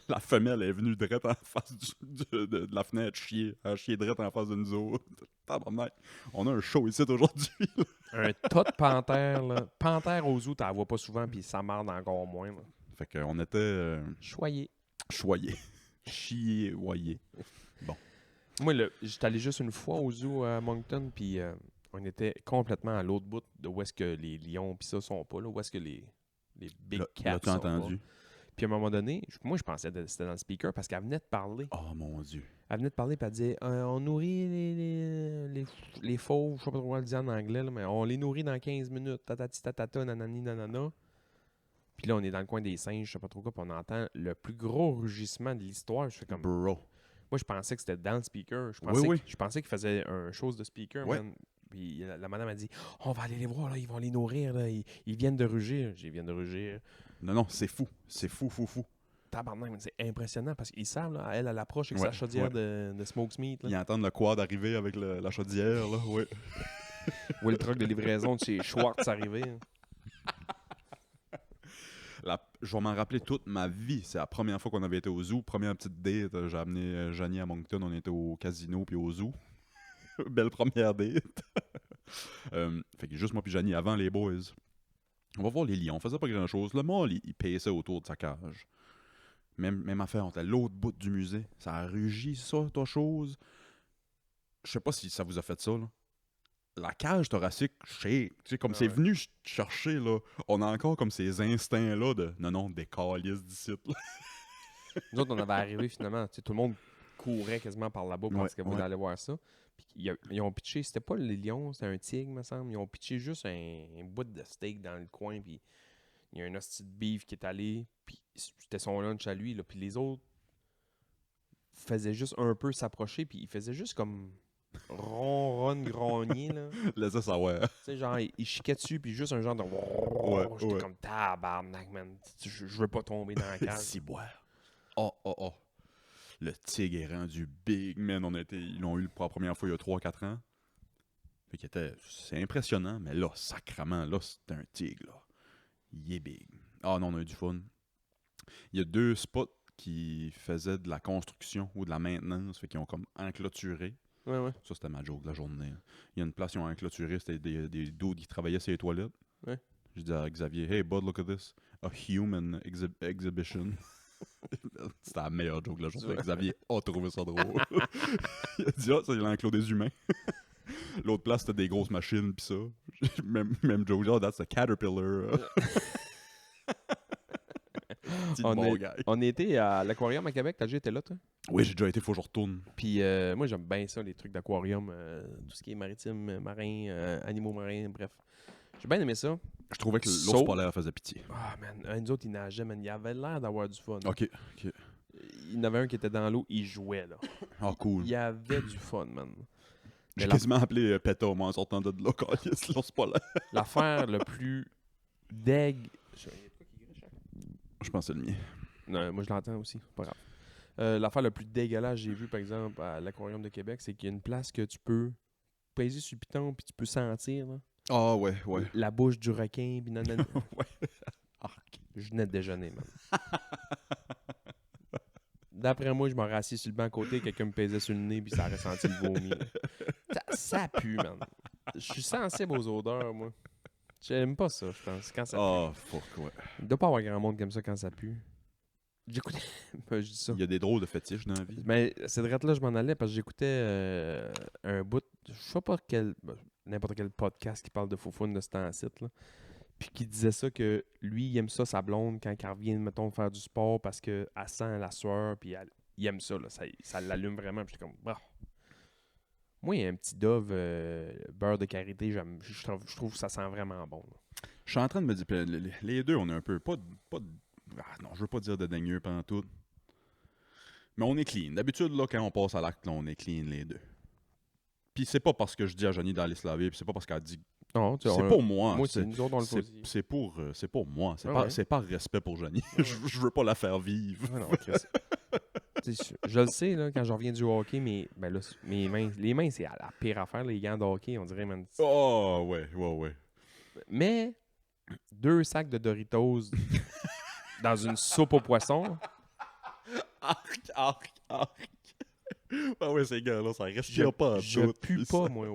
La femelle est venue direct en face de la fenêtre chier. Elle a chié direct en face de nous autres. Tabarnak. On a un show ici aujourd'hui. Un tas de panthères, là. Panthère aux zoo, t'en vois pas souvent, puis ça marde encore moins, là. Fait qu'on était Choyé. choyés. Chier-voyés. Moi, j'étais allé juste une fois au zoo à Moncton, puis on était complètement à l'autre bout de où est-ce que les lions pis ça sont pas, là, où est-ce que les big cats L'as-tu sont entendu? pas. Puis à un moment donné, moi, je pensais que c'était dans le speaker parce qu'elle venait de parler. Oh mon Dieu. Elle venait de parler, puis elle disait on nourrit les fauves, je sais pas trop comment le dire en anglais, là, mais on les nourrit dans 15 minutes, tatati tatata, nanani nanana. Puis là, on est dans le coin des singes, je sais pas trop quoi, puis on entend le plus gros rugissement de l'histoire. Je fais comme. Bro. Moi, je pensais que c'était dans le speaker. Oui. Je pensais qu'il faisait un chose de speaker, Ouais. man. Puis la madame a dit on va aller les voir, là, ils vont les nourrir, là. Ils viennent de rugir. Ils viennent de rugir. Non, c'est fou. C'est fou. Tabarnak, man, c'est impressionnant parce qu'ils savent, là, elle approche avec Ouais, sa chaudière de smoked meat. Là. Ils entendent le quad arriver avec la chaudière, là. Oui. Ou le truck de livraison de chez Schwartz arriver. Hein. Je vais m'en rappeler toute ma vie. C'est la première fois qu'on avait été au zoo. Première petite date. J'ai amené Janie à Moncton. On était au casino puis au zoo. Belle première date. Fait que juste moi puis Janie avant les boys. On va voir les lions. On faisait pas grand-chose. Le mâle, il paissait autour de sa cage. Même affaire. On était à l'autre bout du musée. Ça a rugi, ça, ta chose. Je sais pas si ça vous a fait ça, là. La cage thoracique shake. Tu sais, comme Ah c'est ouais. venu chercher, là. On a encore comme ces instincts-là de non, des calices d'ici. là. Nous autres, on avait arrivé finalement. Tu sais, tout le monde courait quasiment par là-bas parce qu'ils voulaient aller voir ça. Puis ils ont pitché, c'était pas les lions, c'était un tigre, me semble. Ils ont pitché juste un bout de steak dans le coin. Puis il y a un hostie de beef qui est allé. Puis c'était son lunch à lui. Là, puis les autres faisaient juste un peu s'approcher. Puis ils faisaient juste comme ronronne, grogner. Là. Laissez savoir. Tu sais, genre, ils chiquaient dessus. Puis juste un genre de. J'étais ouais. comme tabarnak, man. Je veux pas tomber dans la cage. Si boire. Oh. Le tigre est rendu big, man. Ils l'ont eu pour la première fois il y a 3-4 ans. Fait qu'il était. C'est impressionnant, mais là, sacrement, là, c'est un tigre, là. Il est big. Ah non, on a eu du fun. Il y a 2 spots qui faisaient de la construction ou de la maintenance, fait qu'ils ont comme enclôturé. Ouais. Ça, c'était ma joke de la journée. Il y a une place, ils ont enclôturé, c'était des dudes qui travaillaient sur les toilettes. Ouais. Je dis à Xavier, hey bud, look at this. A human exhibition. C'était la meilleure joke de la journée. Xavier a trouvé ça drôle. Il a dit, ça, il a l'enclos des humains. L'autre place, c'était des grosses machines, pis ça. Même joke, genre, that's a caterpillar. On était à l'aquarium à Québec. T'as déjà été là, toi? Oui, j'ai déjà été, faut que je retourne. Puis moi, j'aime bien ça, les trucs d'aquarium, tout ce qui est maritime, marin, animaux marins, bref. J'ai bien aimé ça. Je trouvais que Sauf- l'ours polaire faisait pitié. Ah, man, nous autres, ils nageaient, man. Il avait l'air d'avoir du fun. Ok. Il y en avait un qui était dans l'eau, il jouait, là. Ah, cool. Il y avait du fun, man. J'ai Mais quasiment appelé PETA, moi, en sortant de là, quand il y a l'ours polaire. l'affaire le plus deg... Je pense que c'est le mien. Non, moi, je l'entends aussi, c'est pas grave. L'affaire le plus dégueulasse que j'ai vu, par exemple, à l'aquarium de Québec, c'est qu'il y a une place que tu peux peser sur le piton puis tu peux sentir, là. Ah, ouais. La bouche du requin, puis nanana. Ouais. Arc. Je venais de déjeuner, man. D'après moi, je m'aurais assis sur le banc à côté, quelqu'un me pesait sur le nez, puis ça aurait senti le vomi. là. Ça pue, man. Je suis sensible aux odeurs, moi. J'aime pas ça, je pense, quand ça Ah, fuck, ouais. pue. Il doit pas avoir grand monde comme ça quand ça pue. J'écoutais... je dis ça. Il y a des drôles de fétiches dans la vie. Mais c'est de là je m'en allais parce que j'écoutais un bout, je sais pas n'importe quel podcast qui parle de foufoune de ce temps-ci, là. Puis qui disait ça que lui, il aime ça, sa blonde, quand elle revient, mettons, faire du sport parce qu'elle sent la sueur, puis il aime ça, là, ça l'allume vraiment. Puis j'étais comme, bah. Moi, il y a un petit Dove beurre de karité, je trouve que ça sent vraiment bon. Là. Je suis en train de me dire, les deux, on est un peu, non, je veux pas dire de dédaigneux pendant tout. Mais on est clean. D'habitude, là, quand on passe à l'acte, là, on est clean, les deux. Puis c'est pas parce que je dis à Johnny d'aller se laver, puis c'est pas parce qu'elle dit Non, tu sais, C'est pour moi. Moi, c'est nous autres, on le fait C'est aussi. c'est pour moi. Ah ouais. C'est par respect pour Janie. Ouais. Je veux pas la faire vivre. Ah non, Chris. Tu sais, je le sais, là, quand je reviens du hockey, mais ben là, mes mains, les mains, c'est la pire affaire, les gants de hockey, on dirait, man. Oh, ouais. Mais 2 sacs de Doritos dans une soupe aux poissons, Arc. Ah ouais, ces gars-là, ça je, respire pas. je tout. pue pas, moi,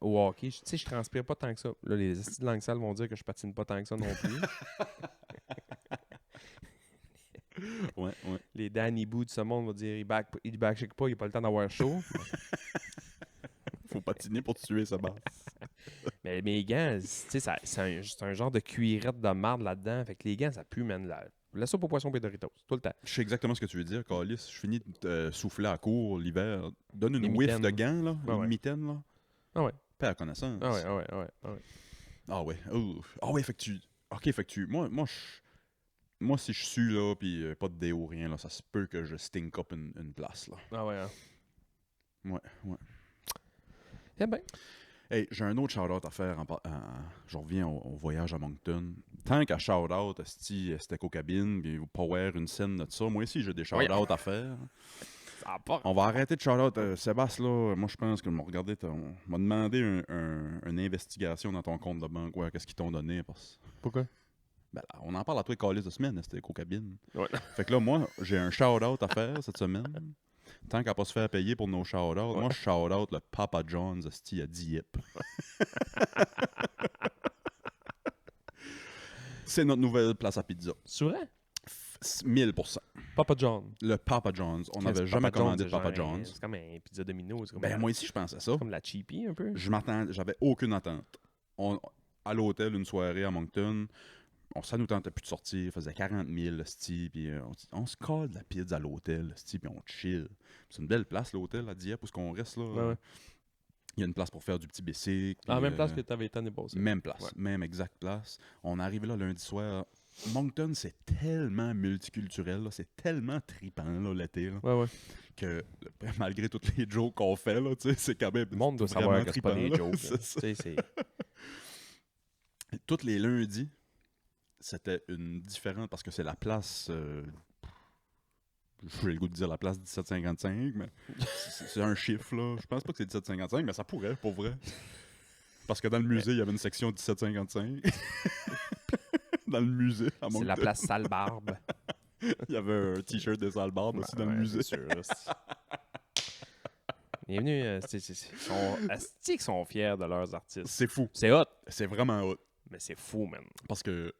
au hockey. Tu sais, je transpire pas tant que ça. Là, les estis de langue sale vont dire que je patine pas tant que ça non plus. Ouais. Les Danny Boo de ce monde vont dire il backcheck pas, il a pas le temps d'avoir chaud. Faut patiner pour tuer sa base. Mais mes gants, tu sais, c'est un genre de cuirette de marde là-dedans. Fait que les gants, ça pue, man. La soupe aux poissons et Doritos, tout le temps. Je sais exactement ce que tu veux dire, Calis. Je finis de souffler à court l'hiver. Donne une Les whiff mitaines. de gants, là. Ah une ouais. mitaine, là. Ah ouais. Pas à connaissance. Ah ouais. Ah ouais. Ah ouais, fait que tu. Ok, fait que tu. Moi, si je suis là, pis pas de déo, rien, là, ça se peut que je stink up une place, là. Ah ouais, hein. Ouais. Eh ben. Hey, j'ai un autre shout-out à faire. Je reviens au voyage à Moncton. Tant qu'à shout-out, c'était qu'aux cabines, puis Power, une scène de ça. Moi aussi, j'ai des shout-out à faire. Ça a pas. On va arrêter de shout-out. Sébastien, là, moi, je pense que m'a regardé, m'a demandé une investigation dans ton compte de banque. Ouais, qu'est-ce qu'ils t'ont donné? Pourquoi? Ben, là, on en parle à toi, Calis de semaine, c'était qu'aux cabines. Ouais. Fait que là, moi, j'ai un shout-out à faire cette semaine. Tant qu'à pas se faire payer pour nos shout-outs, moi, je shout-out le Papa John's à Dieppe. C'est notre nouvelle place à pizza. C'est vrai? 1000%. Papa John. Le Papa John's. On Chris, n'avait Papa jamais John's, commandé de c'est Papa genre John's. C'est comme un pizza Domino. C'est comme, Ben, moi ici, je pensais ça. comme la cheapie un peu. J'avais aucune attente. À l'hôtel, une soirée à Moncton, ça nous tentait plus de sortir. Il faisait 40 000, puis on se colle de la pizza à l'hôtel, puis on chill. C'est une belle place, l'hôtel, à Dieppe, où on reste, là. Ouais. Il y a une place pour faire du petit bicycle. Ah, même place que tu avais été l'année passée. Même place, Ouais. même exacte place. On est arrivé là lundi soir. Moncton, c'est tellement multiculturel, là, c'est tellement trippant là, l'été, là, Ouais. que malgré toutes les jokes qu'on fait, là, tu sais, c'est quand même Le monde doit vraiment savoir que c'est pas trippant, des là. jokes. C'est là. ça. Tu sais, c'est. Tous les lundis, c'était une différente parce que c'est la place. J'ai le goût de dire la place 1755, mais c'est un chiffre, là. Je pense pas que c'est 1755, mais ça pourrait, pour vrai. Parce que dans le musée, il y avait une section 1755. Dans le musée, à C'est Moncton. la place sale barbe. Il y avait un t-shirt des Salbards aussi dans le Ouais, musée. c'est sûr. Bienvenue. Ils sont fiers de leurs artistes. C'est fou. C'est hot, C'est vraiment hot. mais c'est fou, man. Parce que,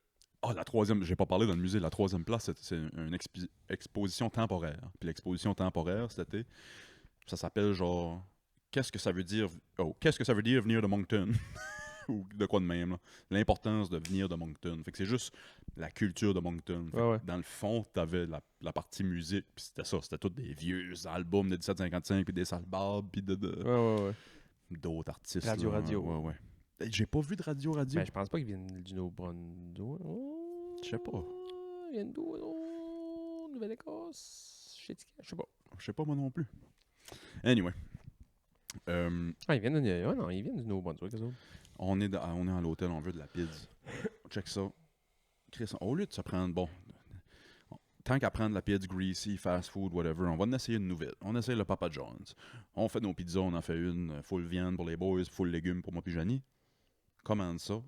la troisième, j'ai pas parlé dans le musée, la troisième place, c'est une exposition temporaire. Puis l'exposition temporaire, cet été, ça s'appelle genre, qu'est-ce que ça veut dire venir de Moncton? Ou de quoi de même, là. L'importance de venir de Moncton. Fait que c'est juste la culture de Moncton. Fait que Ouais. Dans le fond, t'avais la partie musique, puis c'était ça, c'était tous des vieux albums de 1755, puis des Salbards, puis Ouais. d'autres artistes. Radio. Ouais. J'ai pas vu de Radio. Ben, je pense pas qu'ils viennent du Nouveau-Brunswick. Je sais pas. Ils viennent d'où? Nouvelle-Écosse? Je sais pas. Je sais pas moi non plus. Anyway. Ah, ils viennent du Nouveau-Brunswick, eux autres. On est à l'hôtel, on veut de la pizza. Check ça. Chris, au lieu de se prendre, tant qu'à prendre la pizza greasy, fast food, whatever, on va en essayer une nouvelle. On essaye le Papa John's. On fait nos pizzas, on en fait une full viande pour les boys, full légumes pour moi puis Janie. Commande ça.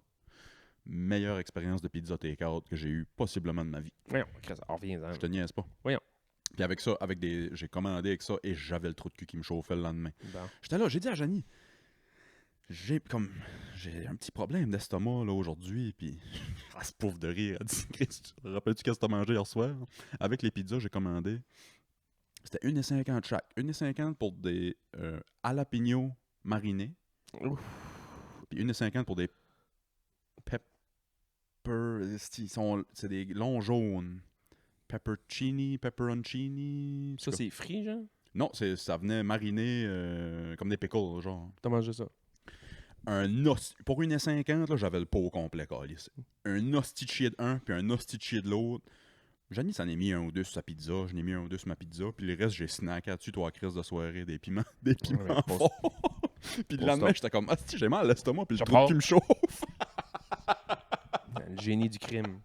Meilleure expérience de pizza take-out que j'ai eu possiblement de ma vie. Voyons, Chris, reviens-en. Je te niaise pas. Voyons. Puis avec ça, j'ai commandé avec ça et j'avais le trou de cul qui me chauffait le lendemain. Bon. J'étais là, j'ai dit à Janie, j'ai un petit problème d'estomac là aujourd'hui, puis elle se pauvre de rire. Elle dit, Chris, tu te rappelles-tu qu'est-ce que t'as mangé hier soir? Avec les pizzas, j'ai commandé. C'était 1,50 chaque. 1,50 pour des jalapeno marinés. Ouf. Puis 1,50 pour des c'est des longs jaunes. Pepperoncini. Ça, c'est frit, genre? Non, ça venait mariner comme des pickles, genre. T'as mangé ça? Pour 1,50, là, j'avais le pot au complet, câlisse. Un hostie de chier de un, puis un hostie de chier de l'autre. Janie s'en est mis un ou deux sur sa pizza, je n'ai mis un ou deux sur ma pizza, puis le reste, j'ai snacké là-dessus, 3 crises de soirée, des piments Ouais, forts. Puis le Au lendemain, stop. j'étais comme, ah, si, j'ai mal à l'estomac, puis le Je trou prends. qui me chauffe. Le génie du crime.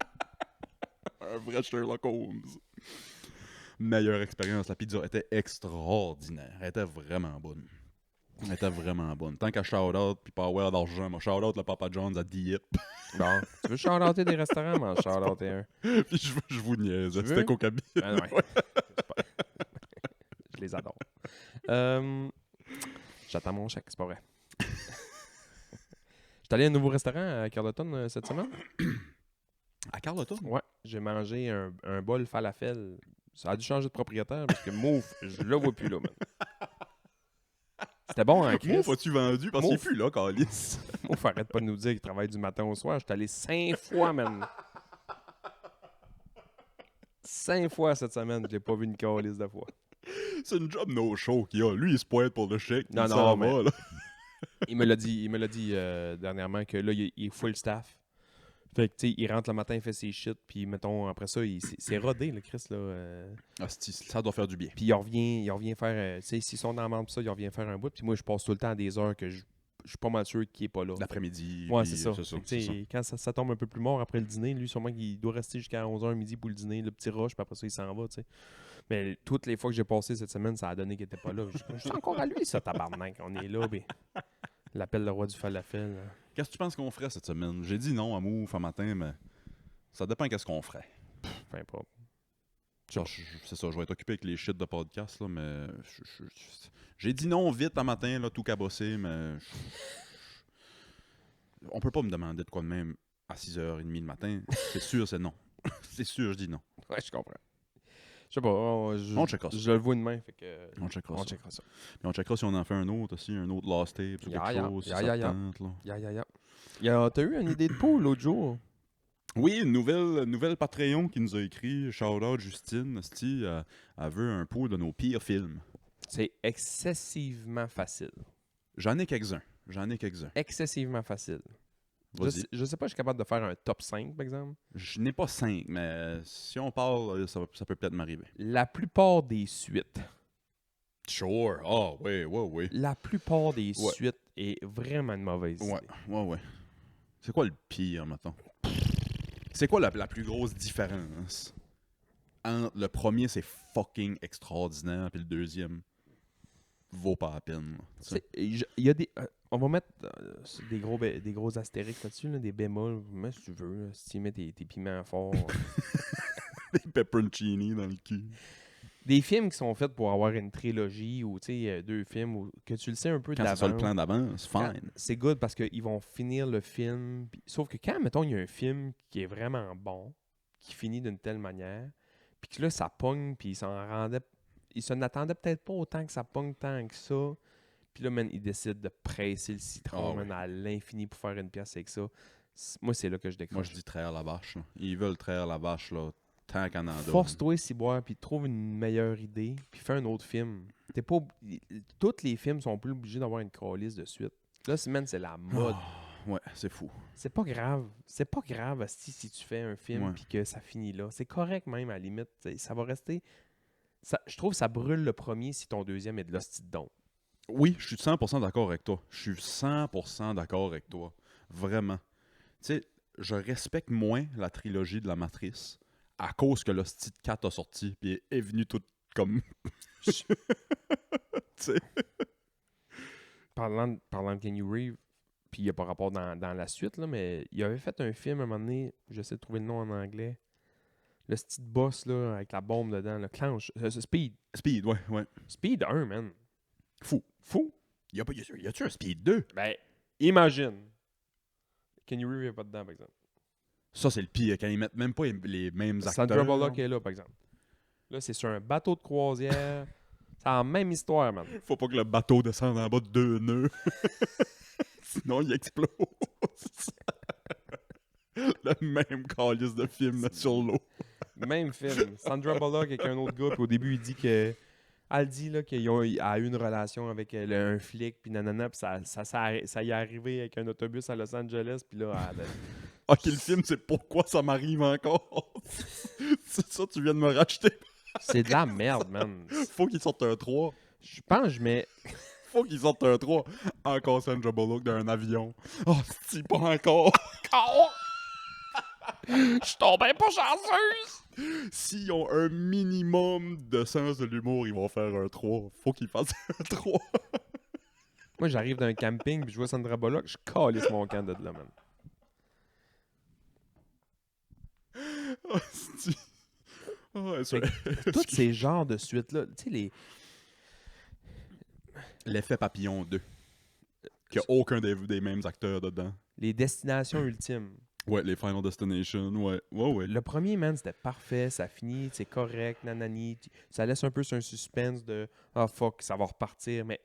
Un vrai Sherlock Holmes. Meilleure expérience. La pizza était extraordinaire. Elle était vraiment bonne. Elle était vraiment bonne. Tant qu'à shout-out, puis pas avoir d'argent, moi, shout-out le Papa John's à Dieppe. Bon, tu veux shout-outer des restaurants? M'en shout-outer un. Puis je vous niaise. Tu veux? C'était qu'au cabine. Ben ouais. Je les adore. J'attends mon chèque, c'est pas vrai. J'étais allé à un nouveau restaurant à Carleton cette semaine. À Carleton? Ouais, j'ai mangé un bol falafel. Ça a dû changer de propriétaire parce que Mouf, je le vois plus là, man. C'était bon, hein, Chris? Mouf, as-tu vendu? Parce qu'il est Mouf. plus là, Calis. Mouf, arrête pas de nous dire qu'il travaille du matin au soir. J'étais allé 5 fois, man. 5 fois cette semaine, j'ai pas vu une calice de fois. C'est une job no-show qu'il a. Lui, il se pointe pour le chèque. Non, il non, s'en mais- va, là. Il me l'a dit dernièrement que là, il est full staff. Fait que, tu sais, il rentre le matin, il fait ses shit, puis mettons, après ça, c'est rodé, le Chris, là. Ah, ça doit faire du bien. Puis il revient faire, tu sais, s'ils sont dans la merde, pis ça, il revient faire un bout. Puis moi, je passe tout le temps à des heures que je suis pas mal sûr qu'il est pas là. L'après-midi. Ouais, puis c'est ça. C'est ça, Fait que, c'est tu ça. sais, quand ça tombe un peu plus mort après le dîner, lui, sûrement qu'il doit rester jusqu'à 11h midi pour le dîner, le petit rush, puis après ça, il s'en va, tu sais. Mais toutes les fois que j'ai passé cette semaine, ça a donné qu'il était pas là. Je suis encore à lui, ça, tabarnak. On est là, ben. L'appel le roi du falafel. Là. Qu'est-ce que tu penses qu'on ferait cette semaine? J'ai dit non à Mouf un matin, mais ça dépend qu'est-ce qu'on ferait. Enfin, pas. Genre, c'est ça, je vais être occupé avec les shit de podcast, là, mais j'ai dit non vite un matin, là, tout cabossé, mais on peut pas me demander de quoi de même à 6h30 le matin. C'est sûr, c'est non. C'est sûr, je dis non. Ouais, je comprends. Je sais pas. On checkera ça. Je le vois demain, fait que. On checkera On ça. checkera ça. Puis on checkera si on en fait un autre aussi, un autre Lost Tape ou Ya, quelque ya, chose, si ya, ça ya, te ya. tente, là. T'as eu une idée de pool l'autre jour? Oui, une nouvelle Patreon qui nous a écrit, shout-out Justine, esti, elle veut un pool de nos pires films. C'est excessivement facile. J'en ai quelques-uns. Excessivement facile. Vas-y. Je sais pas, je suis capable de faire un top 5, par exemple. Je n'ai pas 5, mais si on parle, ça peut peut-être m'arriver. La plupart des suites. Sure. Ah, oui. La plupart des Ouais. suites est vraiment une mauvaise idée. Ouais. C'est quoi le pire, mettons? C'est quoi la plus grosse différence entre le premier, c'est fucking extraordinaire, puis le deuxième vaut pas la peine. Là, tu sais. Il y a des. On va mettre des gros astérix là-dessus, là, des bémols. Mais si tu veux, là, si tu mets tes piments forts. Des pepperoncini dans le cul. Des films qui sont faits pour avoir une trilogie ou tu sais, 2 films ou que tu le sais un peu Quand c'est d'avance. ça le plan d'avance, Quand- fine. C'est good parce qu'ils vont finir le film. Sauf que quand, mettons, il y a un film qui est vraiment bon, qui finit d'une telle manière, puis que là, ça pogne, puis ils s'en attendaient peut-être pas autant que ça pogne tant que ça. Puis là, man, ils décident de presser le citron, Ah man, à l'infini pour faire une pièce avec ça. Moi, c'est là que je décroche. Moi, je dis traire la vache. Là. Ils veulent traire la vache, là, tant qu'en en donne. Force-toi, Ciboire, puis trouve une meilleure idée, puis fais un autre film. T'es pas tous les films sont plus obligés d'avoir une calice de suite. Là, man, c'est la mode. Ouais, c'est fou. C'est pas grave. C'est pas grave asti, si tu fais un film Ouais. puis que ça finit là. C'est correct même à la limite. Ça va rester. Je trouve que ça brûle le premier si ton deuxième est de l'hostie de don. Oui, je suis 100% d'accord avec toi. Je suis 100% d'accord avec toi. Vraiment. Tu sais, je respecte moins la trilogie de la Matrice à cause que l'hostie de 4 a sorti puis est venu tout comme... Tu sais. Parlant de Kenny Reeves, puis il n'y a pas rapport dans la suite, là, mais il avait fait un film à un moment donné, j'essaie de trouver le nom en anglais. Le style boss là, avec la bombe dedans, le clenche. Speed. Speed, ouais. Speed 1, man. Fou. Y a-tu un Speed 2? Ben, imagine. Kenny Reeves n'est pas dedans, par exemple. Ça, c'est le pire, quand ils mettent même pas les mêmes acteurs. Sandra Bullock est là, par exemple. Là, c'est sur un bateau de croisière. C'est la même histoire, man. Faut pas que le bateau descende en bas de 2 nœuds. Sinon, il explose. Le même calice de film là, sur l'eau. Même film. Sandra Bullock avec un autre gars, puis au début, il dit que. Elle dit là, qu'il a eu une relation avec un flic, puis nanana, puis ça y est arrivé avec un autobus à Los Angeles, puis là, Ok, le film, c'est pourquoi ça m'arrive encore. C'est ça, tu viens de me racheter. c'est de la merde, man. Faut qu'il sorte un 3. Je pense que je mets. Faut qu'ils sortent un 3. Encore Sandra Bullock d'un avion. Oh, c'est pas encore. Je suis tombé pas chanceuse! S'ils ont un minimum de sens de l'humour, ils vont faire un 3. Faut qu'ils fassent un 3. Moi, j'arrive d'un camping puis je vois Sandra Bullock, je calisse mon camp de là, man. Oh, c'est-tu- Oh, ça- Tous ces genres de suites-là, tu sais, L'effet papillon 2. Qu'il n'y a aucun des mêmes acteurs dedans. les destinations ultimes. Ouais, les Final Destination, ouais. Ouais. Le premier, man, c'était parfait, ça finit, c'est correct, nanani. Ça laisse un peu sur un suspense de « Ah, fuck, ça va repartir », mais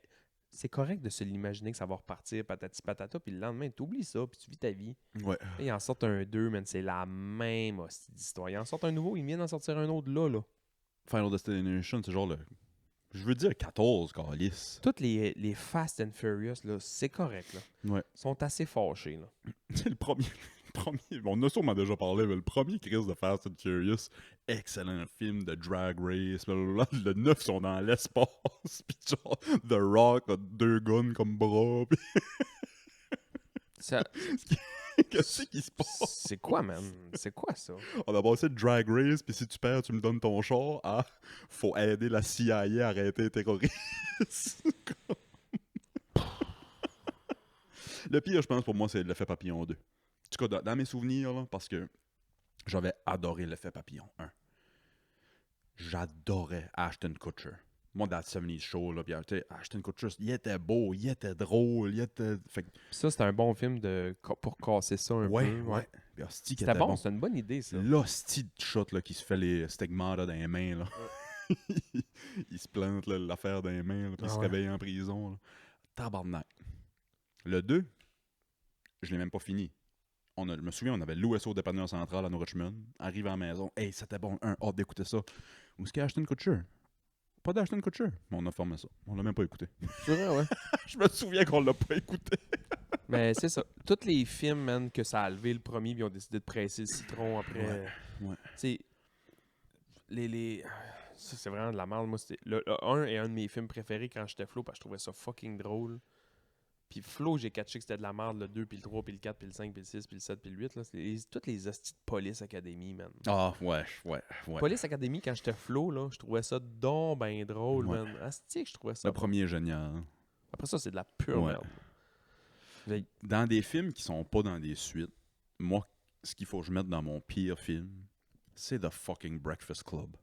c'est correct de se l'imaginer que ça va repartir, patati patata, puis le lendemain, t'oublies ça, puis tu vis ta vie. Ouais. Là, ils en sortent un 2, man, c'est la même hostie d'histoire. Ils en sortent un nouveau, ils viennent d'en sortir un autre là. Final Destination, c'est genre le... Je veux dire 14, calice. Toutes les Fast and Furious, là, c'est correct, là. Ouais. Ils sont assez fâchés, là. C'est le premier... On a sûrement déjà parlé, mais le premier Chris de Fast and Furious, excellent film de drag race, blablabla. Le 9 sont dans l'espace, pis genre, The Rock a 2 guns comme bras, pis Ça- qu'est-ce qui se passe? C'est quoi, man? C'est quoi, ça? On a passé de drag race, pis si tu perds, tu me donnes ton char, à faut aider la CIA à arrêter les terroristes. Le pire, je pense, pour moi, c'est l'effet papillon 2. En tout cas, dans mes souvenirs, là, parce que j'avais adoré l'effet papillon 1. J'adorais Ashton Kutcher. Moi, dans le 70's Show, là, Ashton Kutcher, il était beau, il était drôle, il était... Fait que, Puis ça, c'était un bon film pour casser ça un ouais, peu. ouais. Puis hostie qui C'était était bon, bon. c'était une bonne idée, ça. L'hostie de shot là, qui se fait les stigmata dans les mains. Là. Il se plante là, l'affaire dans les mains, là, puis il se ouais. réveille en prison. Là. Tabarnak. Le 2, je l'ai même pas fini. Je me souviens, on avait loué ça au dépanneur central à New Richmond. Arrive à la maison. Hey, c'était bon. Hâte d'écouter ça. Où est-ce qu'il y a Ashton Kutcher? Pas d'Ashton Kutcher. Mais on a formé ça. On l'a même pas écouté. C'est vrai, ouais. Je me souviens qu'on l'a pas écouté. Mais c'est ça. Tous les films, man, que ça a levé le premier, puis ils ont décidé de presser le citron après. Ouais. Tu sais, ça, c'est vraiment de la merde. Moi, c'était le 1 est un de mes films préférés quand j'étais Flo, parce que je trouvais ça fucking drôle. Puis Flo, j'ai catché que c'était de la merde, le 2, puis le 3, puis le 4, puis le 5, puis le 6, puis le 7, puis le 8. Là. Toutes les hosties de Police Academy, man. Ah, ouais. Police Academy, quand j'étais Flo, là, je trouvais ça donc ben drôle, Ouais. man. Asti que je trouvais ça. Le premier est génial. Après ça, c'est de la pure Ouais. merde. Dans des films qui sont pas dans des suites, moi, ce qu'il faut que je mette dans mon pire film, c'est The fucking Breakfast Club.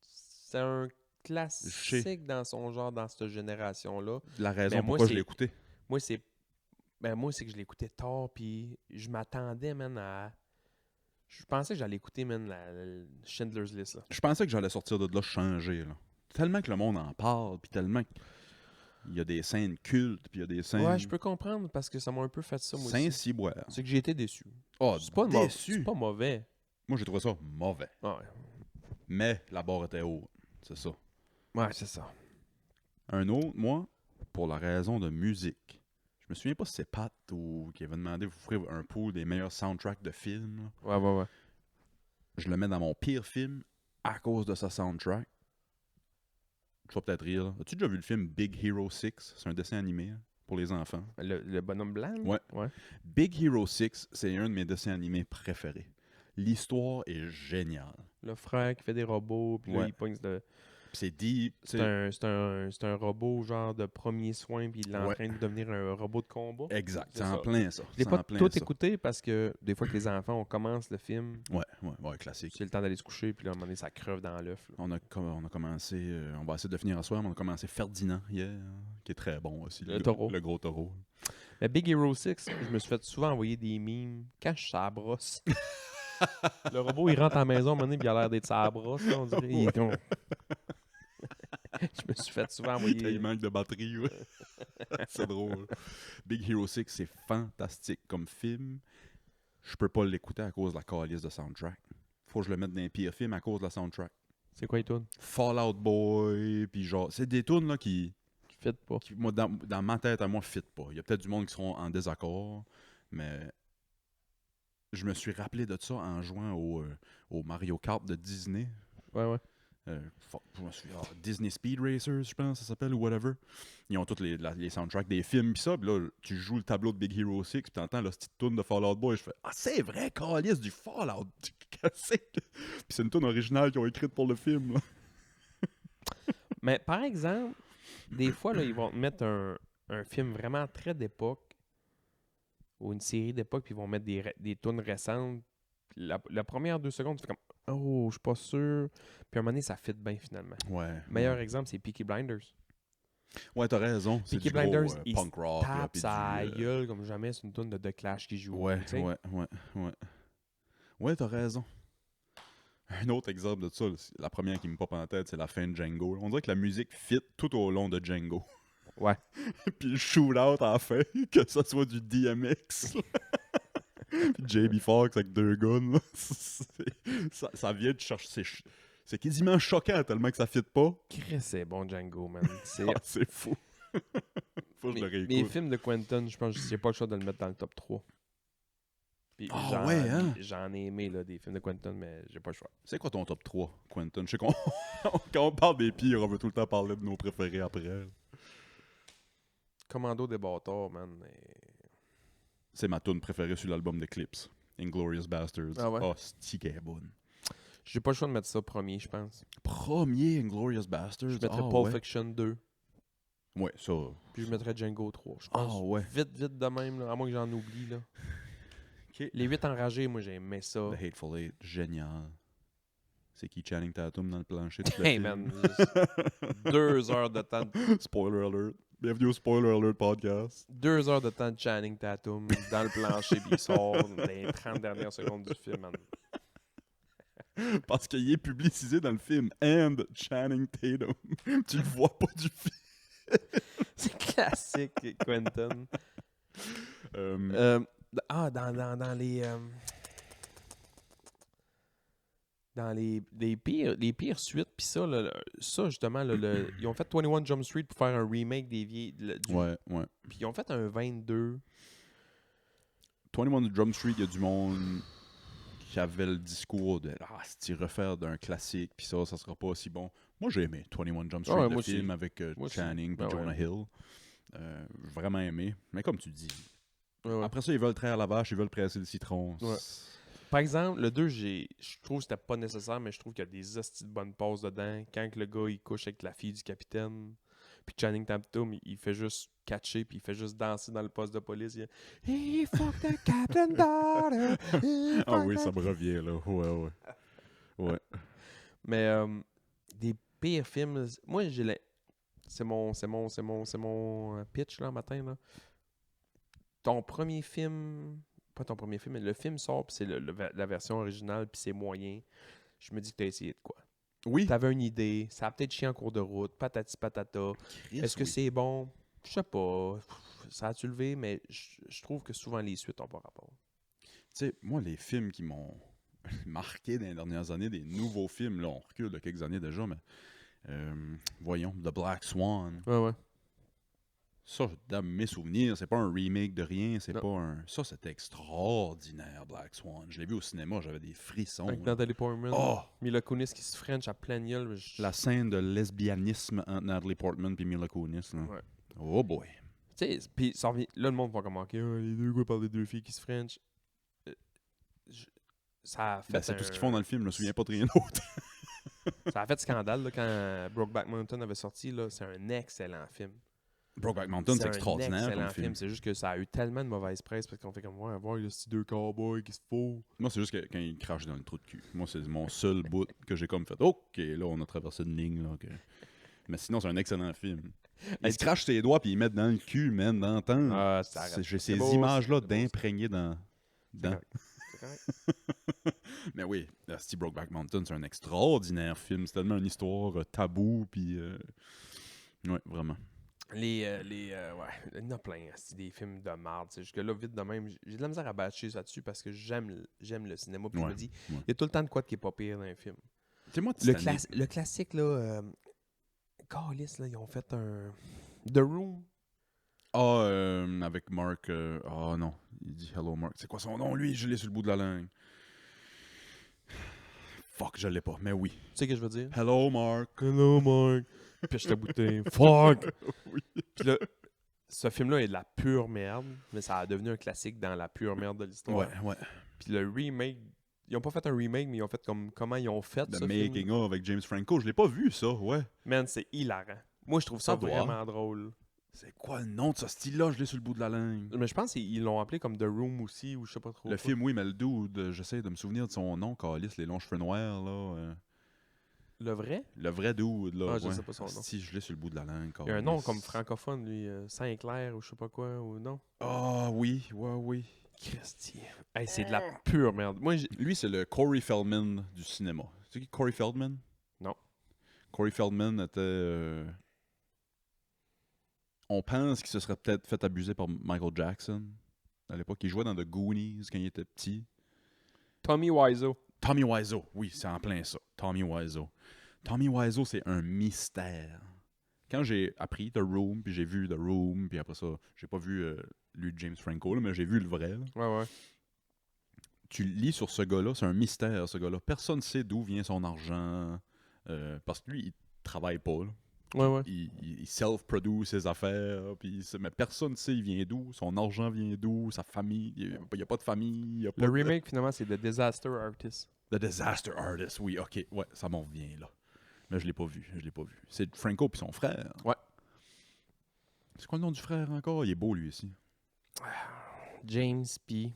C'est un Je classique dans son genre, dans cette génération-là. La raison Ben, moi, pourquoi je c'est- l'ai écouté. Moi, c'est que je l'écoutais tard, puis je m'attendais, man, à... Je pensais que j'allais écouter, man, la Schindler's List, là. Je pensais que j'allais sortir de là changer. Là. Tellement que le monde en parle, puis tellement qu'il y a des scènes cultes, puis il y a des scènes... Ouais, je peux comprendre, parce que ça m'a un peu fait ça, moi aussi. Saint-Cyboire. C'est que j'ai été déçu. Oh, C'est pas, déçu. c'est pas mauvais. Moi, j'ai trouvé ça mauvais. Ouais, Mais la barre était haute. C'est ça. ouais c'est ça. Un autre, moi, pour la raison de musique. Je me souviens pas si c'est Pat ou qui avait demandé de vous faire un pool des meilleurs soundtracks de films. Là. Ouais. Je le mets dans mon pire film à cause de sa soundtrack. Tu vas peut-être rire. Là. As-tu déjà vu le film Big Hero 6? C'est un dessin animé là, pour les enfants. Le bonhomme blanc? Ouais. Ouais. Big Hero 6, c'est un de mes dessins animés préférés. L'histoire est géniale. Le frère qui fait des robots, puis là, Ouais. il pogne de... Puis c'est deep. C'est un robot genre de premier soin, puis il est en Ouais. train de devenir un robot de combat. Exact. C'est C'est en ça. plein ça. Je l'ai C'est pas en plein tout ça. écouté parce que des fois que les enfants, on commence le film, Ouais, classique. c'est le temps d'aller se coucher, puis là, à un moment donné, ça creve dans l'œuf. là. On a commencé, on va essayer de finir à soir, mais on a commencé Ferdinand hier, qui est très bon aussi. Le taureau. Le gros taureau. Mais Big Hero 6, je me suis fait souvent envoyer des memes quand je suis sur la brosse. Le robot, il rentre à la maison, à un moment donné, puis il a l'air d'être sur la brosse, là, on dirait. Il est con. Je me suis fait souvent envoyer... Il manque de batterie, ouais. C'est drôle. Big Hero 6, c'est fantastique comme film. Je peux pas l'écouter à cause de la calice de soundtrack. Faut que je le mette dans les pires films à cause de la soundtrack. C'est quoi les tunes? Fall Out Boy, puis genre, c'est des tunes là qui Qui fit pas. moi, dans ma tête à moi, fit pas. Il y a peut-être du monde qui seront en désaccord, mais je me suis rappelé de ça en jouant au Mario Kart de Disney. Ouais. Je me souviens, Disney Speed Racers, je pense, ça s'appelle, ou whatever. Ils ont tous les soundtracks des films, pis ça, pis là, tu joues le tableau de Big Hero 6, pis t'entends la petite tune de Fall Out Boy, je fais « Ah, c'est vrai, câlisse, du Fallout! » Pis c'est une tune originale qu'ils ont écrite pour le film, là. Mais par exemple, des fois, là, ils vont te mettre un film vraiment très d'époque ou une série d'époque, puis ils vont mettre des tunes récentes. La première 2 secondes, tu fais comme « Oh, je suis pas sûr. » Puis à un moment donné, ça fit bien finalement. Ouais. Meilleur exemple, c'est Peaky Blinders. Ouais, t'as raison. C'est Peaky du gros Blinders, il punk rock. là, tape pis sa du, gueule comme jamais. C'est une tune de The Clash qui joue. Ouais, tu sais. ouais. Ouais, t'as raison. Un autre exemple de ça, la première qui me pop en tête, c'est la fin de Django. On dirait que la musique fit tout au long de Django. Ouais. Puis le shootout à la fin, que ça soit du DMX. Puis JB Foxx avec 2 guns. Là. Ça vient de chercher. C'est quasiment choquant tellement que ça fit pas. Chris, c'est bon Django, man. C'est C'est fou. Faut que je le mes réécoute. films de Quentin, je pense que j'ai pas le choix de le mettre dans le top 3. Puis ouais, hein? J'en ai aimé là, des films de Quentin, mais j'ai pas le choix. C'est quoi ton top 3, Quentin? Je sais qu'on quand on parle des pires, on veut tout le temps parler de nos préférés après. Commando des bâtards, man. C'est ma tune préférée sur l'album d'Eclipse. Inglorious Bastards. Ah ouais? Oh, c'est qu'elle est bonne. J'ai pas le choix de mettre ça premier, je pense. Premier Inglorious Bastards. Je mettrais Ah, Pulp ouais. Fiction 2. Ouais, ça. Puis je mettrais Django 3. Je pense Ah ouais. vite de même, là, à moins que j'en oublie. Là. Ok. Les 8 enragés, moi j'ai aimé ça. The Hateful Eight, génial. C'est qui Channing Tatum dans le plancher de le Hey film? man, juste 2 heures de temps. Spoiler alert. Bienvenue au Spoiler Alert podcast. 2 heures de temps de Channing Tatum dans le plancher, puis il sort dans les 30 dernières secondes du film, man. Parce qu'il est publicisé dans le film And Channing Tatum. Tu le vois pas du film. C'est classique, Quentin. Dans les pires suites, puis ça, là, ça justement, là, ils ont fait 21 Jump Street pour faire un remake des vieilles. Ouais. Puis ils ont fait un 22. 21 Drum Street, il y a du monde qui avait le discours de si tu refaire d'un classique, puis ça sera pas aussi bon. Moi, j'ai aimé 21 Jump Street, Ouais, le moi film aussi. avec Moi aussi. Channing puis Ben Jonah ouais. Hill. Vraiment aimé. Mais comme tu dis, Ouais. après ça, ils veulent traire la vache, ils veulent presser le citron. Ouais. Par exemple, le 2, je trouve que c'était pas nécessaire, mais je trouve qu'il y a des hosties de bonnes pauses dedans. Quand que le gars il couche avec la fille du capitaine, puis Channing Tatum, il fait juste catcher, puis il fait juste danser dans le poste de police. Il dit, He fucked the captain daughter. He Ah fucked oui, the-" ça me revient, là. Ouais. Mais des pires films, moi j'ai c'est mon pitch là matin là. Ton premier film, pas ton premier film, mais le film sort puis c'est la version originale puis c'est moyen. Je me dis que t'as essayé de quoi. Oui. T'avais une idée, ça a peut-être chié en cours de route, patati patata. Est-ce que c'est bon? Je sais pas. Ça a-tu levé, mais je trouve que souvent les suites n'ont pas rapport. Tu sais, moi, les films qui m'ont marqué dans les dernières années, des nouveaux films, là, on recule de quelques années déjà, mais voyons, The Black Swan. Ouais. Ça, dans mes souvenirs, c'est pas un remake de rien, c'est Non. pas un... Ça, c'était extraordinaire, Black Swan. Je l'ai vu au cinéma, j'avais des frissons. Avec là. Natalie Portman, Oh! Mila Kunis qui se french à pleine gueule. mais La scène de lesbianisme entre Natalie Portman et Mila Kunis. Là. Ouais. Oh boy. Tu sais, puis ça revient... Là, le monde va comme, OK, les deux gars parlent des 2 filles qui se french. Ça a fait Ben, c'est tout ce qu'ils font dans le film, je me souviens pas de rien d'autre. Ça a fait scandale là, quand Brokeback Mountain avait sorti. Là, c'est un excellent film. Brokeback Mountain, c'est extraordinaire un comme excellent film. C'est juste que ça a eu tellement de mauvaise presse parce qu'on fait comme, ouais, voir ces 2 cowboys qui se font. Moi, c'est juste que quand il crache dans le trou de cul. Moi, c'est mon seul bout que j'ai comme fait. OK, là, on a traversé une ligne. Là, mais sinon, c'est un excellent film. Il se crache ses doigts puis il met dans le cul, man, dans le temps. Ah, ça arrête. J'ai C'est ces beau, images-là c'est beau, d'imprégner dans. C'est correct. Mais oui, Steve Brokeback Mountain, c'est un extraordinaire film. C'est tellement une histoire tabou, puis... Ouais, vraiment. Ouais, il y en a plein, c'est des films de marde. C'est juste que là, vite de même, j'ai de la misère à bâcher ça dessus parce que j'aime le cinéma. Puis je Ouais, me dis, ouais. il y a tout le temps de quoi qui est pas pire dans un film. Tu sais, moi, Le classique, là, Callis, là, ils ont fait un The Room. avec Mark... non, il dit « Hello, Mark ». C'est quoi son nom, lui? Je l'ai sur le bout de la langue. Fuck, je l'ai pas, mais oui. Tu sais ce que je veux dire? Hello, Mark. Hello, Mark. Puis je bouteille. Fuck! Oui. Puis là, ce film-là est de la pure merde, mais ça a devenu un classique dans la pure merde de l'histoire. Ouais. Puis le remake, ils ont pas fait un remake, mais ils ont fait comme comment ils ont fait The ce Making film. of avec James Franco, je l'ai pas vu, ça, ouais. Man, c'est hilarant. Moi, je trouve ça Ça doit. vraiment drôle. C'est quoi le nom de ce style-là? Je l'ai sur le bout de la langue. Mais je pense qu'ils l'ont appelé comme The Room aussi, ou je sais pas trop. Le film, oui, mais le dude, j'essaie de me souvenir de son nom, Calice, les longs cheveux noirs, là. Le vrai? Le vrai dude, là. Ah, je ouais. sais pas son nom. Si, je l'ai sur le bout de la langue, Il y a un nom Calice. comme francophone, lui. Saint-Clair, ou je sais pas quoi, ou non? Ah, oui, oui. Christy. Hey, c'est de la pure merde. Moi, Lui, c'est le Corey Feldman du cinéma. Tu sais qui Corey Feldman? Non. Corey Feldman était... On pense qu'il se serait peut-être fait abuser par Michael Jackson. À l'époque, il jouait dans The Goonies quand il était petit. Tommy Wiseau. Tommy Wiseau, oui, c'est en plein ça. Tommy Wiseau. Tommy Wiseau, c'est un mystère. Quand j'ai appris The Room, puis j'ai vu The Room, puis après ça, j'ai pas vu lui James Franco, là, mais j'ai vu le vrai. Là. Ouais. Tu lis sur ce gars-là, c'est un mystère, ce gars-là. Personne ne sait d'où vient son argent. Parce que lui, il travaille pas. Là. Ouais. Il self-produce ses affaires, mais personne ne sait il vient d'où, son argent vient d'où, sa famille. Il n'y a pas de famille. Il y a pas Le de- remake, finalement, c'est The Disaster Artist. The Disaster Artist, oui, ok, ouais, ça m'en revient là. Mais je l'ai pas vu. C'est Franco puis son frère. Ouais. C'est quoi le nom du frère encore? Il est beau lui ici. James P.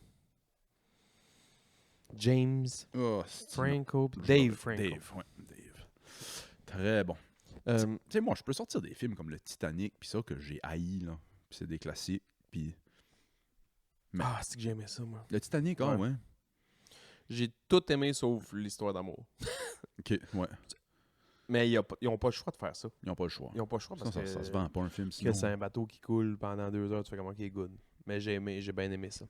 James Oh, Franco. Dave Franco. Dave. Très bon. Tu sais, moi, je peux sortir des films comme le Titanic puis ça que j'ai haï là. Puis c'est des classiques. Puis mais- Ah, c'est que j'aimais ça, moi. le Titanic, ouais. J'ai tout aimé sauf l'histoire d'amour. Ok, ouais. Mais ils n'ont pas le choix de faire ça. Ils n'ont pas le choix. Ils n'ont pas le choix parce Ça, que, ça se vend pas un film sinon. que c'est un bateau qui coule pendant 2 heures, tu fais comment qui est good. Mais j'ai bien aimé ça.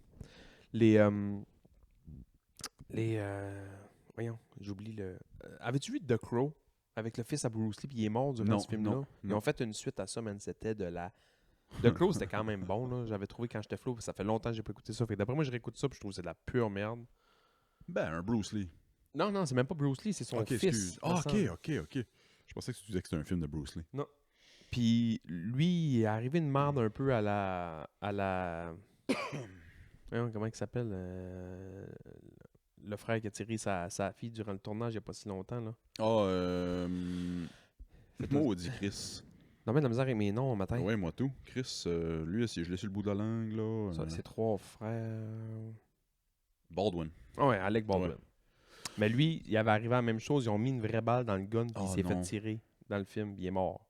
Voyons, j'oublie le... avais-tu vu The Crow avec le fils à Bruce Lee puis il est mort durant Non, ce film-là? non, Ils non. ont fait une suite à ça, man. C'était de la... The Crow, c'était quand même bon, là. J'avais trouvé quand j'étais flou, ça fait longtemps que j'ai pas écouté ça. Fait que d'après moi, je réécoute ça puis je trouve que c'est de la pure merde. Ben, un Bruce Lee. Non, c'est même pas Bruce Lee, c'est son Ok, fils. excuse. me Ah, semble. ok. Je pensais que tu disais que c'était un film de Bruce Lee. Puis lui, il est arrivé une merde un peu à la... Voyons, comment il s'appelle? Le frère qui a tiré sa fille durant le tournage il n'y a pas si longtemps, là. Ah, maudit Chris. Non, mais de la misère avec mes noms, matin. Ouais, moi tout. Chris, lui, je l'ai sur le bout de la langue, là. Ça, c'est 3 frères... Baldwin. Ouais, Alec Baldwin. Ouais. Mais lui, il avait arrivé à la même chose. Ils ont mis une vraie balle dans le gun puis il Oh, s'est fait non. tirer dans le film. Il est mort.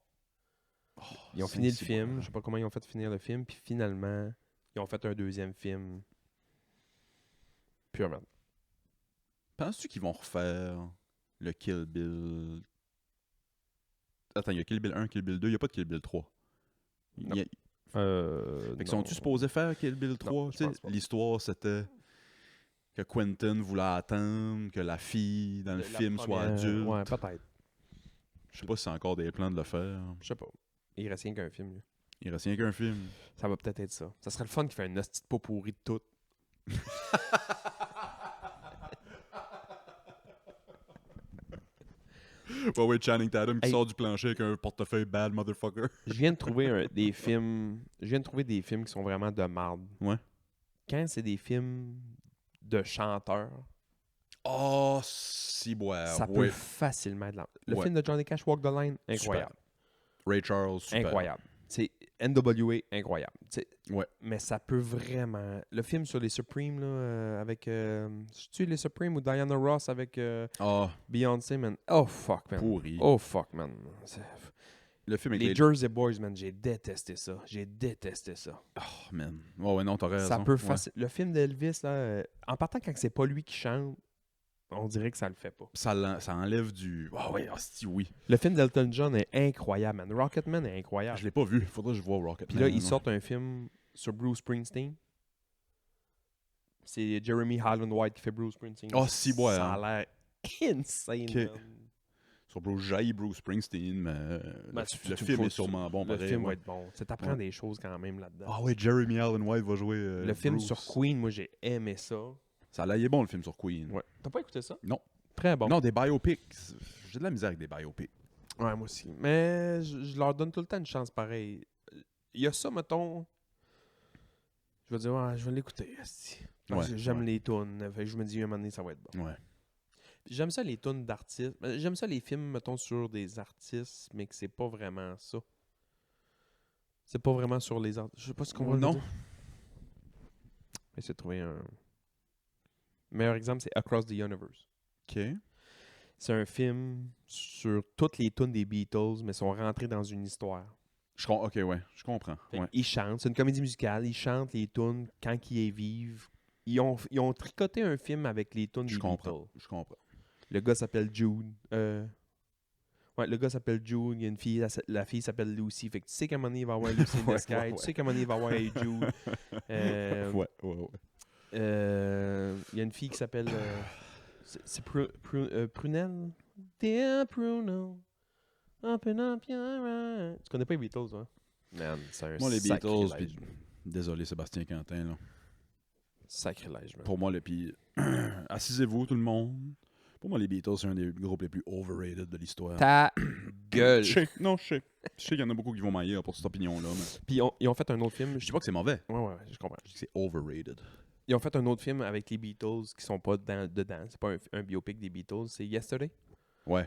Oh, Ils ont c'est fini le si film. bon. Je sais pas comment ils ont fait finir le film. Puis finalement, ils ont fait un deuxième film. Pure merde. Penses-tu qu'ils vont refaire le Kill Bill... Attends, il y a Kill Bill 1, Kill Bill 2, il n'y a pas de Kill Bill 3. Non. Fait que Non. sont-tu supposés faire Kill Bill 3? je Tu sais, pense pas. l'histoire, c'était que Quentin voulait attendre que la fille dans le La film soit première- adulte. Ouais, peut-être. Je sais pas si c'est encore des plans de le faire. Je sais pas. Il reste rien qu'un film. Lui. Il reste rien qu'un film. Ça va peut-être être ça. Ça serait le fun qu'il fait un hostie de pot pourri de tout. Ouais, Channing Tatum qui Hey. sort du plancher avec un portefeuille bad motherfucker. Je viens de trouver des films. Je viens de trouver des films qui sont vraiment de marde. Ouais. Quand c'est des films de chanteurs, Oh, si, ouais. ça peut facilement être le Ouais. film de Johnny Cash, Walk the Line, incroyable. Ray Charles, super. Incroyable. C'est NWA, incroyable. Ouais. Mais ça peut vraiment. Le film sur les Supremes, là, avec. C'est-tu les Supremes ou Diana Ross avec Ah, Beyoncé, man? Oh fuck, man. pourri. Oh fuck, man. Le film avec Les les... Jersey Boys, man, j'ai détesté ça. Oh, man. Ouais, non, t'as raison. Ça peut Ouais. facile. Le film d'Elvis, là, en partant quand c'est pas lui qui chante, on dirait que ça le fait pas. Ça enlève du... Ah ouais, hostie, oui. Le film d'Elton John est incroyable, man. Rocketman est incroyable. Je l'ai pas vu. Faudrait que je vois Rocket. Puis là, ils sortent un film sur Bruce Springsteen. C'est Jeremy Holland White qui fait Bruce Springsteen. Ah, si, ouais, Ça hein. a l'air insane, Ok. man. Sur Bruce, j'haïs Bruce Springsteen, mais Ben, le tu- film faut- est sûrement bon. Le pareil, film ouais. va être bon. Tu t'apprends Ouais. des choses quand même là-dedans. Ah ouais, Jeremy Allen White va jouer le film Bruce. sur Queen, moi, j'ai aimé ça. Ça a l'air bon, le film sur Queen. Ouais. T'as pas écouté ça? Non. Très bon. Non, des biopics. J'ai de la misère avec des biopics. Ouais, moi aussi. Mais je leur donne tout le temps une chance pareille. Il y a ça, mettons. Je vais dire, ouais, je vais l'écouter. asti. Parce que j'aime les tunes. Fait que je me dis, un moment donné, ça va être bon. Ouais. Puis j'aime ça les tunes d'artistes. J'aime ça les films, mettons, sur des artistes, mais que c'est pas vraiment ça. C'est pas vraiment sur les artistes. Je sais pas ce qu'on va Non. dire. Essayer de trouver un. Meilleur exemple, c'est Across the Universe. OK. C'est un film sur toutes les tunes des Beatles, mais sont rentrés dans une histoire. OK, ouais. Je comprends. Fait Ouais. Ils chantent. C'est une comédie musicale. Ils chantent les tunes quand ils y vivent. Ils ont tricoté un film avec les tunes des Je comprends. Beatles. Je comprends. Le gars s'appelle Jude. Ouais, le gars s'appelle Jude. Il y a une fille. La fille s'appelle Lucy. Fait que tu sais qu'à un moment donné, il va y avoir Lucy in the Sky. ouais. Tu sais qu'à un moment donné, il va y avoir Hey Jude. Ouais. Il y a une fille qui s'appelle... c'est Prunelle? Dear Pruno, open up your eyes. Tu connais pas les Beatles, hein? Man, c'est un Moi, les Beatles, sacrilège. puis désolé Sébastien Quentin, là. Sacrilège, man. Pour moi, puis assisez-vous tout le monde. Pour moi, les Beatles, c'est un des groupes les plus overrated de l'histoire. Ta gueule. Je sais. Non, je sais. Je sais qu'il y en a beaucoup qui vont mailler pour cette opinion-là, mais Puis ils ont fait un autre film. je dis pas que c'est mauvais. Ouais, je comprends. Je dis que c'est overrated. Ils ont fait un autre film avec les Beatles qui sont pas dedans. C'est pas un biopic des Beatles, c'est Yesterday. Ouais.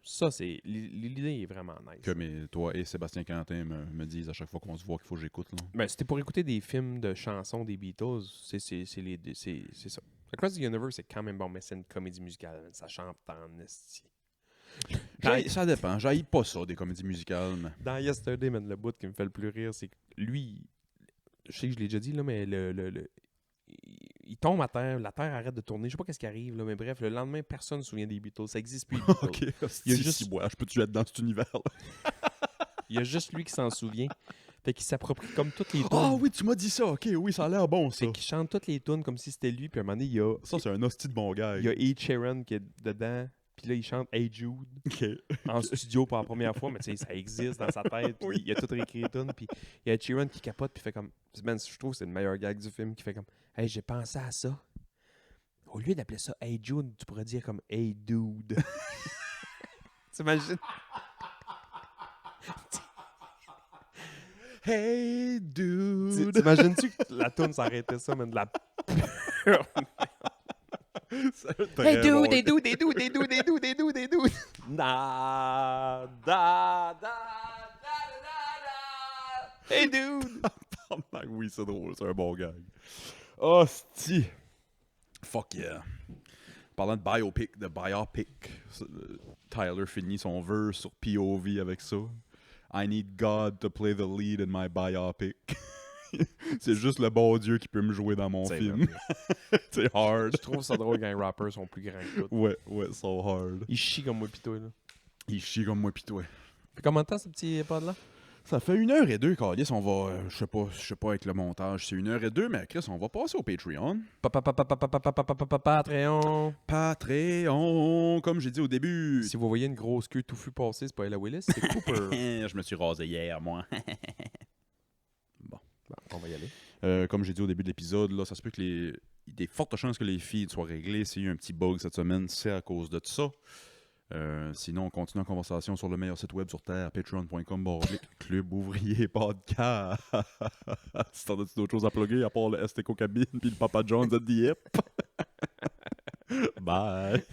Ça, c'est... L'idée est vraiment nice. Que toi et Sébastien Quentin me disent à chaque fois qu'on se voit qu'il faut que j'écoute, là. Ben, c'était pour écouter des films de chansons des Beatles, c'est ça. Across the Universe, c'est quand même bon, mais c'est une comédie musicale. Ça chante en esti. Ça dépend. J'haïs pas ça, des comédies musicales, mais... Dans Yesterday, man, le bout qui me fait le plus rire, c'est que lui, je sais que je l'ai déjà dit, là, mais il tombe à terre, la terre arrête de tourner. Je sais pas qu'est-ce qui arrive, là, mais bref, le lendemain, personne ne se souvient des Beatles. Ça existe plus, les Beatles. OK, Il y a si, juste- si, ouais, je peux-tu être dans cet univers-là? Il y a juste lui qui s'en souvient. Fait qu'il s'approprie comme toutes les tunes. Ah oui, tu m'as dit ça. OK, oui, ça a l'air bon, ça. Fait qu'il chante toutes les tunes comme si c'était lui. Puis à un moment donné, il y a, Ça, c'est un hostie de bon gars. il y a Ed Sheeran qui est dedans. Puis là, il chante Hey Jude OK. en studio pour la première fois. Mais tu sais, ça existe dans sa tête. Puis Oui. il a tout réécrit les tunes. Puis il y a Ed Sheeran qui capote. Puis fait comme... Man, je trouve que c'est le meilleur gag du film. Qui fait comme... Hey, j'ai pensé à ça. Au lieu d'appeler ça Hey Jude, tu pourrais dire comme Hey Dude. T'imagines? Hey, dude! T'imagines-tu que la tune s'arrêtait ça, man? De la Hey, dude, hey dude, hey dude, hey dude, hey dude, hey dude, hey dude. Da, da, da, da, da, da. Hey dude. Oui, c'est drôle, c'est un bon gag. Hostie! Fuck yeah. Parlant de biopic, Tyler finit son verse sur POV avec ça. I need God to play the lead in my biopic. C'est juste le bon Dieu qui peut me jouer dans mon film. C'est hard. Je trouve ça drôle quand les rappers sont plus grands que tout. Ouais, so hard. Ils chient comme moi pis toi, là. Il chie comme moi pis toi. Fait combien de temps ce petit pod-là? Ça fait 1h02, Calice. On va, je sais pas avec le montage, c'est 1h02, mais Chris, on va passer au Patreon. Patreon. Patreon, comme j'ai dit au début. Si vous voyez une grosse queue touffue passer, c'est pas Ella Willis, c'est Cooper. Je me suis rasé hier, moi. Bon, on va y aller. Comme j'ai dit au début de l'épisode, là, ça se peut que il y a des fortes chances que les feeds soient réglés. S'il y a eu un petit bug cette semaine, c'est à cause de ça. Sinon, on continue la conversation sur le meilleur site web sur Terre, patreon.com/club ouvrier podcast. Si t'en as-tu d'autres choses à plugger à part le STCO cabine puis le Papa John's at the hip? Bye!